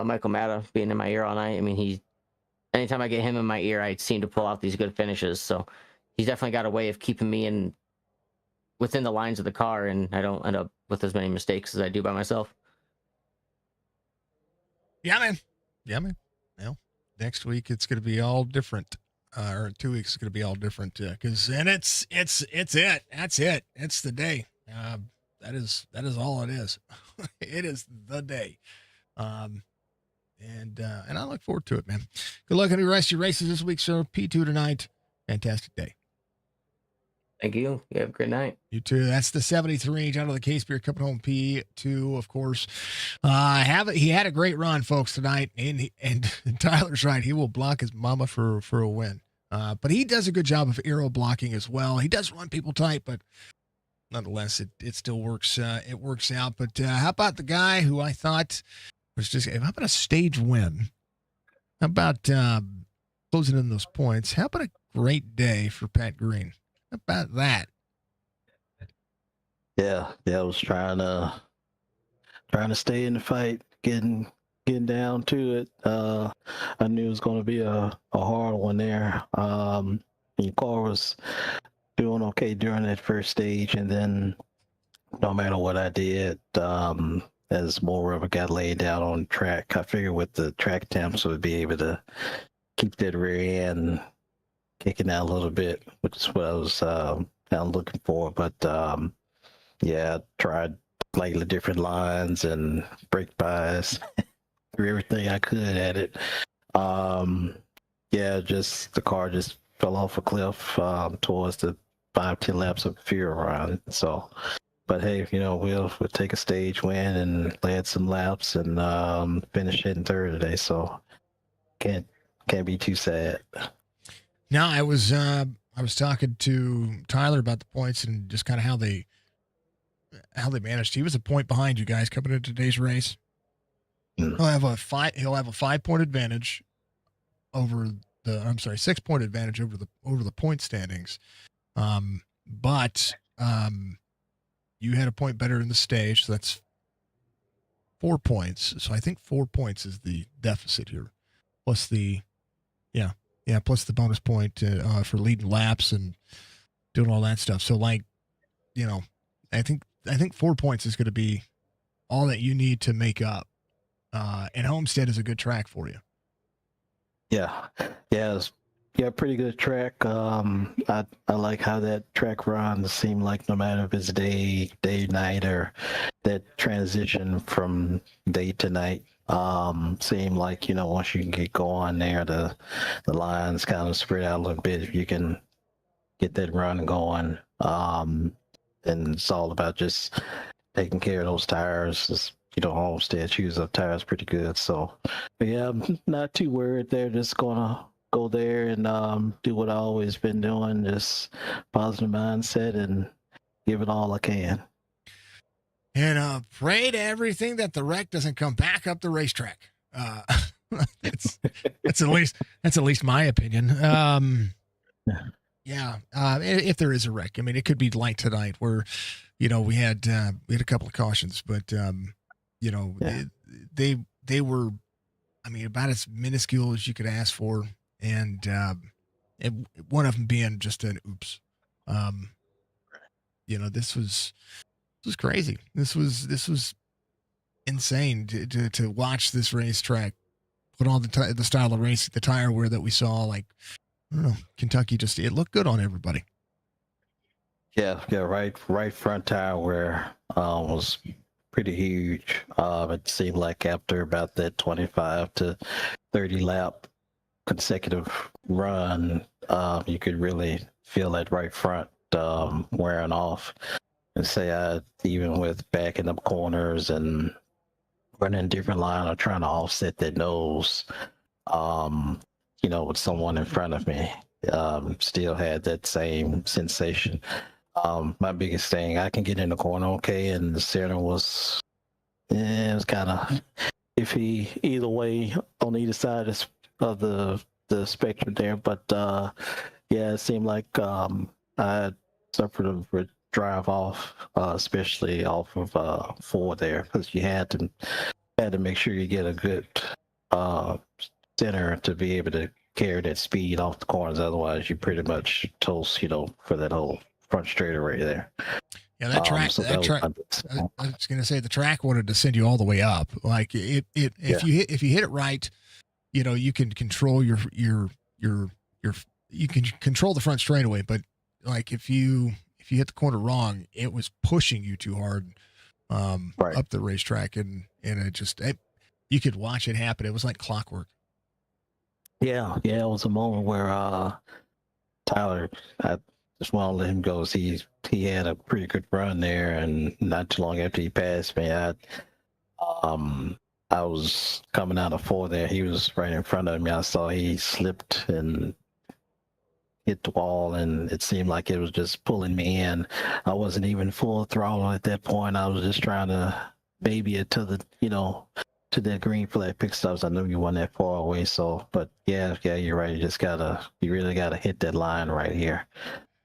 Michael Matta being in my ear all night. I mean, anytime I get him in my ear, I seem to pull out these good finishes. So he's definitely got a way of keeping me within the lines of the car, and I don't end up with as many mistakes as I do by myself. Yeah, man. Well, next week it's going to be all different. or 2 weeks is going to be all different because it's it. That's it. It's the day. That is all it is. It is the day. And I look forward to it, man. Good luck on the rest of your races this week, sir. P2 tonight. Fantastic day. Thank you. You have a great night. You too. That's the 73 out of the Case Beer coming home P2, of course. He had a great run, folks, tonight, and Tyler's right. He will block his mama for a win. But he does a good job of aero blocking as well. He does run people tight, but nonetheless, it still works. It works out. But how about the guy who I thought was just? How about a stage win? How about closing in those points? How about a great day for Pat Green? How about that? Yeah, I was trying to stay in the fight, getting down to it. I knew it was going to be a hard one there. Your car was doing okay during that first stage, and then no matter what I did, as more rubber got laid down on track, I figured with the track temps would be able to keep that rear end kicking out a little bit, which is what I was kind of looking for. But yeah, I tried slightly different lines and brake buys, threw everything I could at it. Yeah, just the car just fell off a cliff towards the 5-10 laps of fear run. So, but hey, we'll take a stage win and lay some laps and finish hitting third today. So can't be too sad. No, I was talking to Tyler about the points and just kind of how they managed. He was a point behind you guys coming into today's race. He'll have a 5-point advantage over 6-point advantage over the point standings. But you had a point better in the stage, so that's 4 points. So I think 4 points is the deficit here, plus the plus the bonus point for leading laps and doing all that stuff. So I think 4 points is going to be all that you need to make up. And Homestead is a good track for you. Yeah, pretty good track. I like how that track runs. Seem like no matter if it's day, night, or that transition from day to night. Seem like once you can get going there, the lines kind of spread out a little bit. If you can get that run going, and it's all about just taking care of those tires. Homestead chews up tires pretty good. So, yeah, I'm not too worried there. Just gonna go there and do what I always been doing, just positive mindset and give it all I can. And pray to everything that the wreck doesn't come back up the racetrack. That's at least my opinion. If there is a wreck, I mean, it could be like tonight where, we had a couple of cautions, but they were, I mean, about as minuscule as you could ask for, and one of them being just an oops. This was crazy. This was insane to watch this racetrack put on the style of racing, the tire wear that we saw. Like, I don't know, Kentucky it looked good on everybody. Yeah, right front tire wear was pretty huge. It seemed like after about that 25 to 30 lap consecutive run, you could really feel that right front wearing off. And say even with backing up corners and running different line or trying to offset that nose, with someone in front of me, still had that same sensation. My biggest thing, I can get in the corner okay, and the center was, it was kind of iffy either way on either side of the spectrum there. But it seemed like I suffered a drive off, especially off of 4 there, because you had to make sure you get a good center to be able to carry that speed off the corners. Otherwise, you pretty much toast, for that whole front straightaway there. Yeah, that track. I was going to say the track wanted to send you all the way up. Like if you hit it right, you can control your you can control the front straightaway, but like if you hit the corner wrong, it was pushing you too hard Right. up the racetrack, and you could watch it happen. It was like clockwork. Yeah, it was a moment where Tyler, I just want to let him go. He had a pretty good run there, and not too long after he passed me, I was coming out of 4 there. He was right in front of me. I saw he slipped and hit the wall, and it seemed like it was just pulling me in. I wasn't even full throttle at that point. I was just trying to baby it to the, to that green flag pit stops. I knew you weren't that far away. So, but yeah, you're right. You really gotta hit that line right here.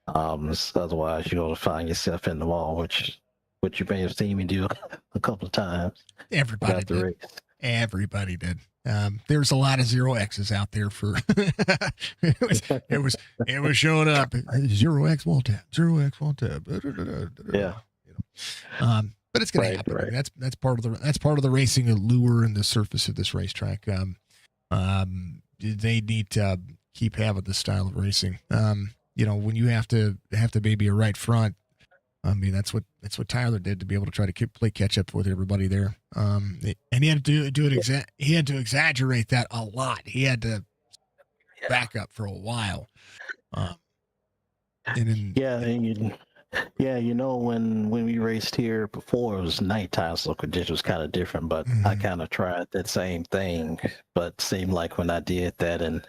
Otherwise you're gonna find yourself in the wall, which you may have seen me do a couple of times. Everybody did. Everybody did. There's a lot of 0Xs out there for it was showing up 0X wall tap, 0X wall tap. Yeah. But it's gonna happen. Right. That's part of the racing allure and the surface of this racetrack. They need to keep having this style of racing. When you have to baby a right front, I mean, that's what Tyler did to be able to try to play catch up with everybody there. And he had to do it he had to exaggerate that a lot. He had to back up for a while. When we raced here before, it was nighttime, so conditions was kind of different, but I kind of tried that same thing, but seemed like when I did that and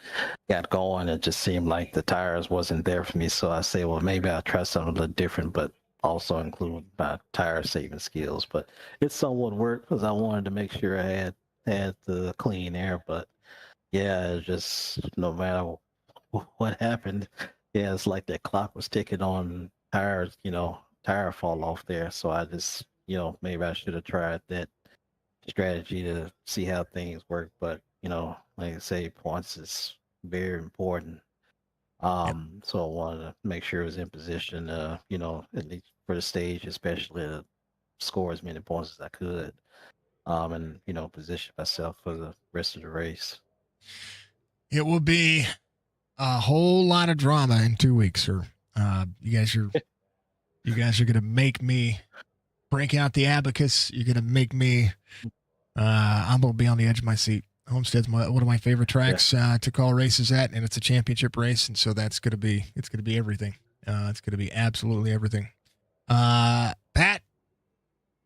got going, it just seemed like the tires wasn't there for me. So I say, well, maybe I'll try something a little different, but also include my tire saving skills. But it somewhat worked because I wanted to make sure I had the clean air. But yeah, it's just no matter what happened, yeah, it's like that clock was ticking on tires, tire fall off there. So I just, maybe I should have tried that strategy to see how things work. But, like I say, points is very important. So I wanted to make sure it was in position, at least for the stage, especially to score as many points as I could. And, position myself for the rest of the race. It will be a whole lot of drama in 2 weeks, sir. You guys are going to make me break out the abacus. You're going to make me, I'm going to be on the edge of my seat. Homestead's one of my favorite tracks to call races at, and it's a championship race. And so it's going to be everything. It's going to be absolutely everything. Pat, get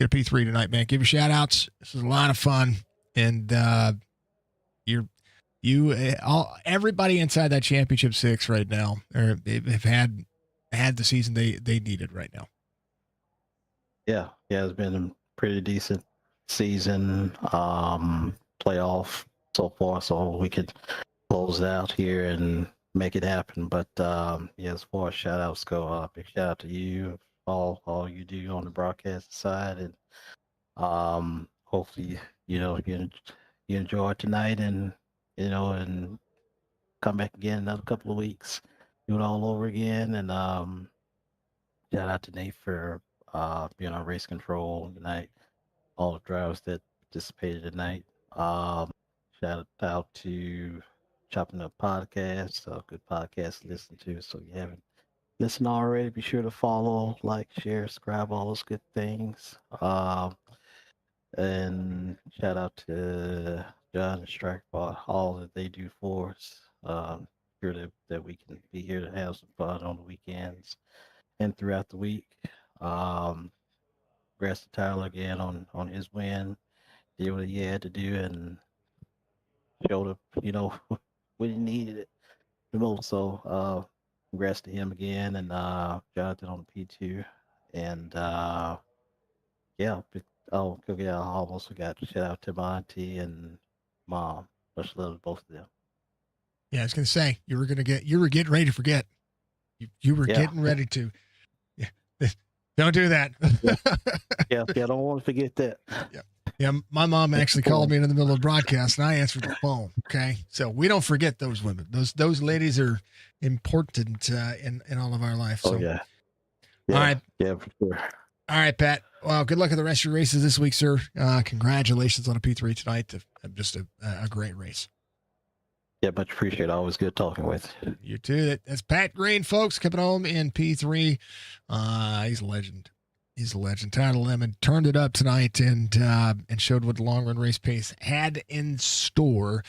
a P3 tonight, man. Give your shout outs. This is a lot of fun. And, everybody inside that championship 6 right now, or have had the season they needed right now. Yeah, it's been a pretty decent season, playoff so far, so we could close it out here and make it happen. But as far as shout outs go, big shout out to you, all you do on the broadcast side, and hopefully you enjoy tonight, and and come back again another couple of weeks, do it all over again. And shout out to Nate for being on race control tonight, all the drivers that participated tonight. Shout out to Chopp'n It Up podcast, a good podcast to listen to. So if you haven't listened already, be sure to follow, like, share, subscribe, all those good things. And shout out to John and Strike for all that they do for us. Sure that we can be here to have some fun on the weekends and throughout the week. Congrats to Tyler again on his win. Did what he had to do and showed up, when he needed it the most. So congrats to him again, and Jonathan on the P2. And I almost forgot to shout out to my auntie and mom. Much love to both of them. Yeah, I was gonna say you were getting ready to forget. You were getting ready to. Yeah. Don't do that. I don't want to forget that. Yeah, my mom actually called me in the middle of the broadcast, and I answered the phone. Okay, so we don't forget those women. Those ladies are important in all of our life. So. Oh yeah. All right. Yeah, for sure. All right, Pat. Well, good luck at the rest of your races this week, sir. Congratulations on a P3 tonight. Just a great race. Yeah, much appreciated. Always good talking with you. You too. That's Pat Green, folks, coming home in P3. He's a legend. He's a legend. Tyler Lemon turned it up tonight and showed what the long run race pace had in store.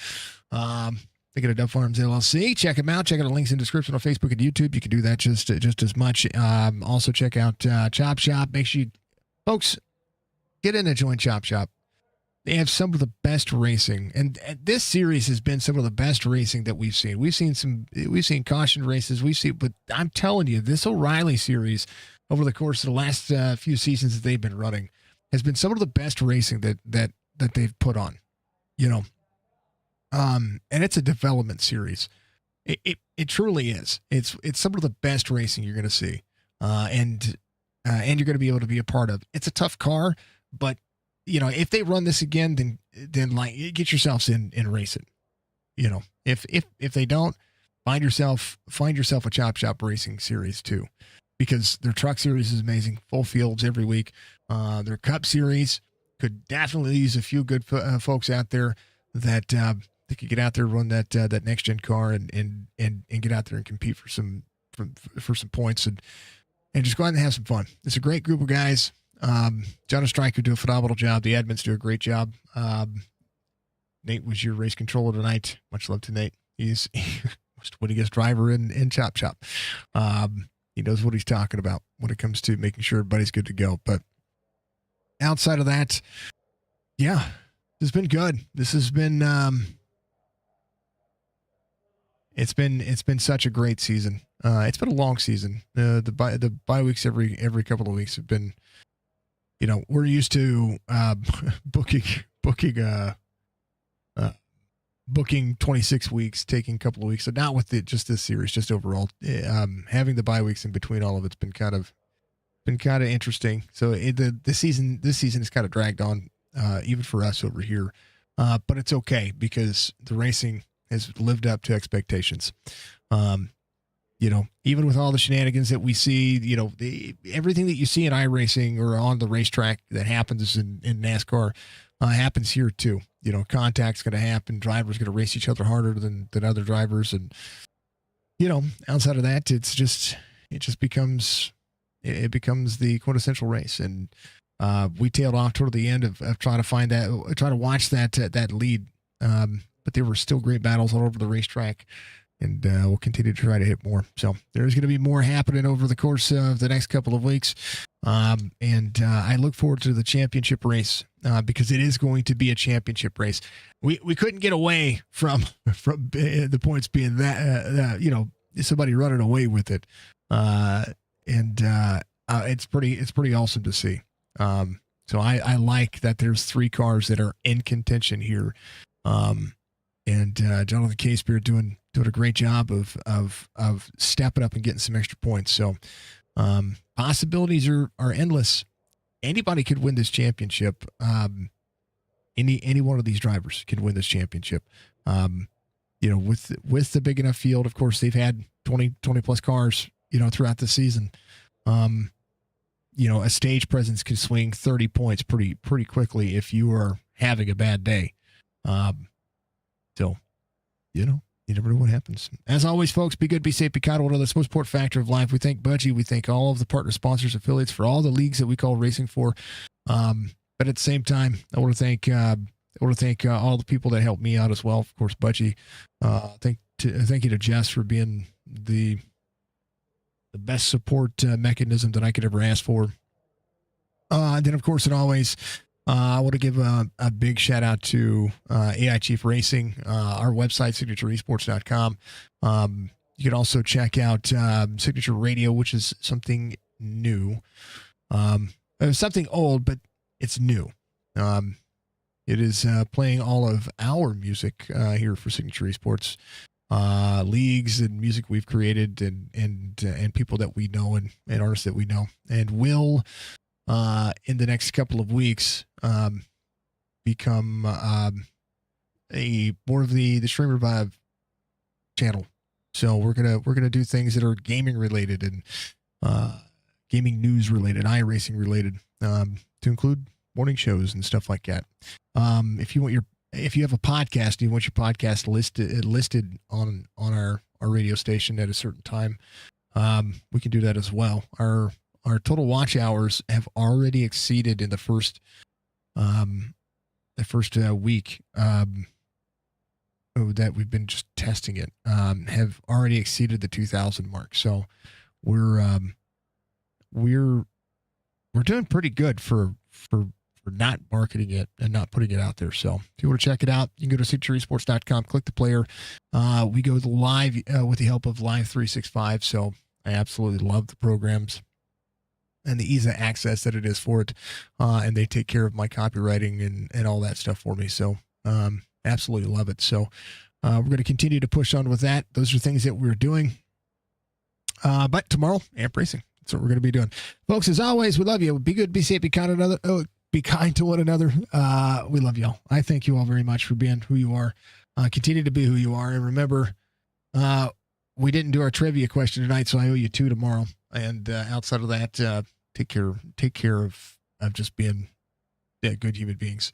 Thinking of Dub Farms LLC. Check them out. Check out the links in the description on Facebook and YouTube. You can do that just as much. Also check out Chop Shop. Make sure you, folks, get in and join Chop Shop. They have some of the best racing, and this series has been some of the best racing that we've seen. We've seen caution races. But I'm telling you, this Oreilly series over the course of the last few seasons that they've been running has been some of the best racing that they've put on. You know, and it's a development series. It truly is. It's some of the best racing you're going to see, and you're going to be able to be a part of. It's a tough car, but you know, if they run this again, then like get yourselves in racing. You know, if they don't, find yourself a Chop Shop Racing series too, because their truck series is amazing, full fields every week. Their Cup series could definitely use a few good folks out there that could get out there, run that next gen car and get out there and compete for some points and just go out and have some fun. It's a great group of guys. John and Stryker do a phenomenal job. The admins do a great job. Nate was your race controller tonight. Much love to Nate. He's most winningest driver in Chop Shop. He knows what he's talking about when it comes to making sure everybody's good to go. But outside of that, yeah, this has been good. This has been it's been such a great season. It's been a long season. The bye weeks every couple of weeks have been. You know, we're used to booking 26 weeks, taking a couple of weeks. So not with just this series, just overall, having the bye weeks in between all of it's been kind of interesting. So this season is kind of dragged on, even for us over here, but it's okay because the racing has lived up to expectations. You know, even with all the shenanigans that we see, you know, everything that you see in iRacing or on the racetrack that happens in NASCAR happens here too. You know, contact's going to happen. Drivers going to race each other harder than other drivers. And, you know, outside of that, it becomes the quintessential race. And we tailed off toward the end of trying to watch that lead. But there were still great battles all over the racetrack. And we'll continue to try to hit more. So there's going to be more happening over the course of the next couple of weeks. And I look forward to the championship race because it is going to be a championship race. We couldn't get away from the points being that you know, somebody running away with it. And it's pretty awesome to see. So I like that there's 3 cars that are in contention here. And Jonathan Casebeard doing a great job of stepping up and getting some extra points. So possibilities are endless. Anybody could win this championship. Any one of these drivers could win this championship. You know, with the big enough field, of course, they've had 20 plus cars, you know, throughout the season. You know, a stage presence can swing 30 points pretty quickly if you are having a bad day. So, you know, you never know what happens. As always, folks, be good, be safe, be kind, one of the most important factor of life. We thank Budgie. We thank all of the partner sponsors, affiliates for all the leagues that we call racing for. But at the same time, I want to thank all the people that helped me out as well. Of course, Budgie. Thank you to Jess for being the best support mechanism that I could ever ask for. And then, of course, and always, I want to give a big shout out to AI Chief Racing, our website, signatureesports.com. You can also check out Signature Radio, which is something new. Something old, but it's new. It is playing all of our music here for Signature Esports, leagues and music we've created and people that we know and artists that we know. And will in the next couple of weeks become a more of the Streamer Vibe channel. So we're gonna do things that are gaming related and gaming news related, iRacing related, to include morning shows and stuff like that. If you want if you have a podcast and you want your podcast listed on our radio station at a certain time, we can do that as well. Our total watch hours have already exceeded in the first week that we've been just testing it, have already exceeded the 2,000 mark. So we're doing pretty good for not marketing it and not putting it out there. So if you want to check it out, you can go to SignatureEsports.com, click the player. We go live with the help of Live 365. So I absolutely love the programs and the ease of access that it is for it. And they take care of my copywriting and all that stuff for me. So absolutely love it. So we're going to continue to push on with that. Those are things that we're doing. But tomorrow, AMP Racing. That's what we're going to be doing. Folks, as always, we love you. Be good, be safe, be kind to one another. We love y'all. I thank you all very much for being who you are. Continue to be who you are. And remember, we didn't do our trivia question tonight, so I owe you 2 tomorrow. And outside of that, take care of just being good human beings.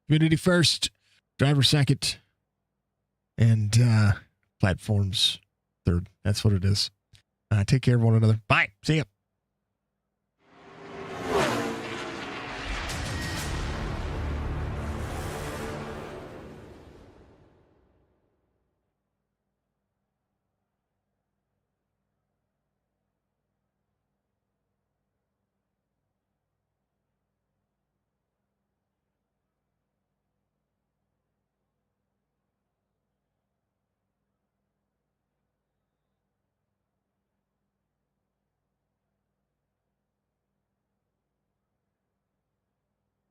Community first, driver second, and platforms third. That's what it is. Take care of one another. Bye. See ya.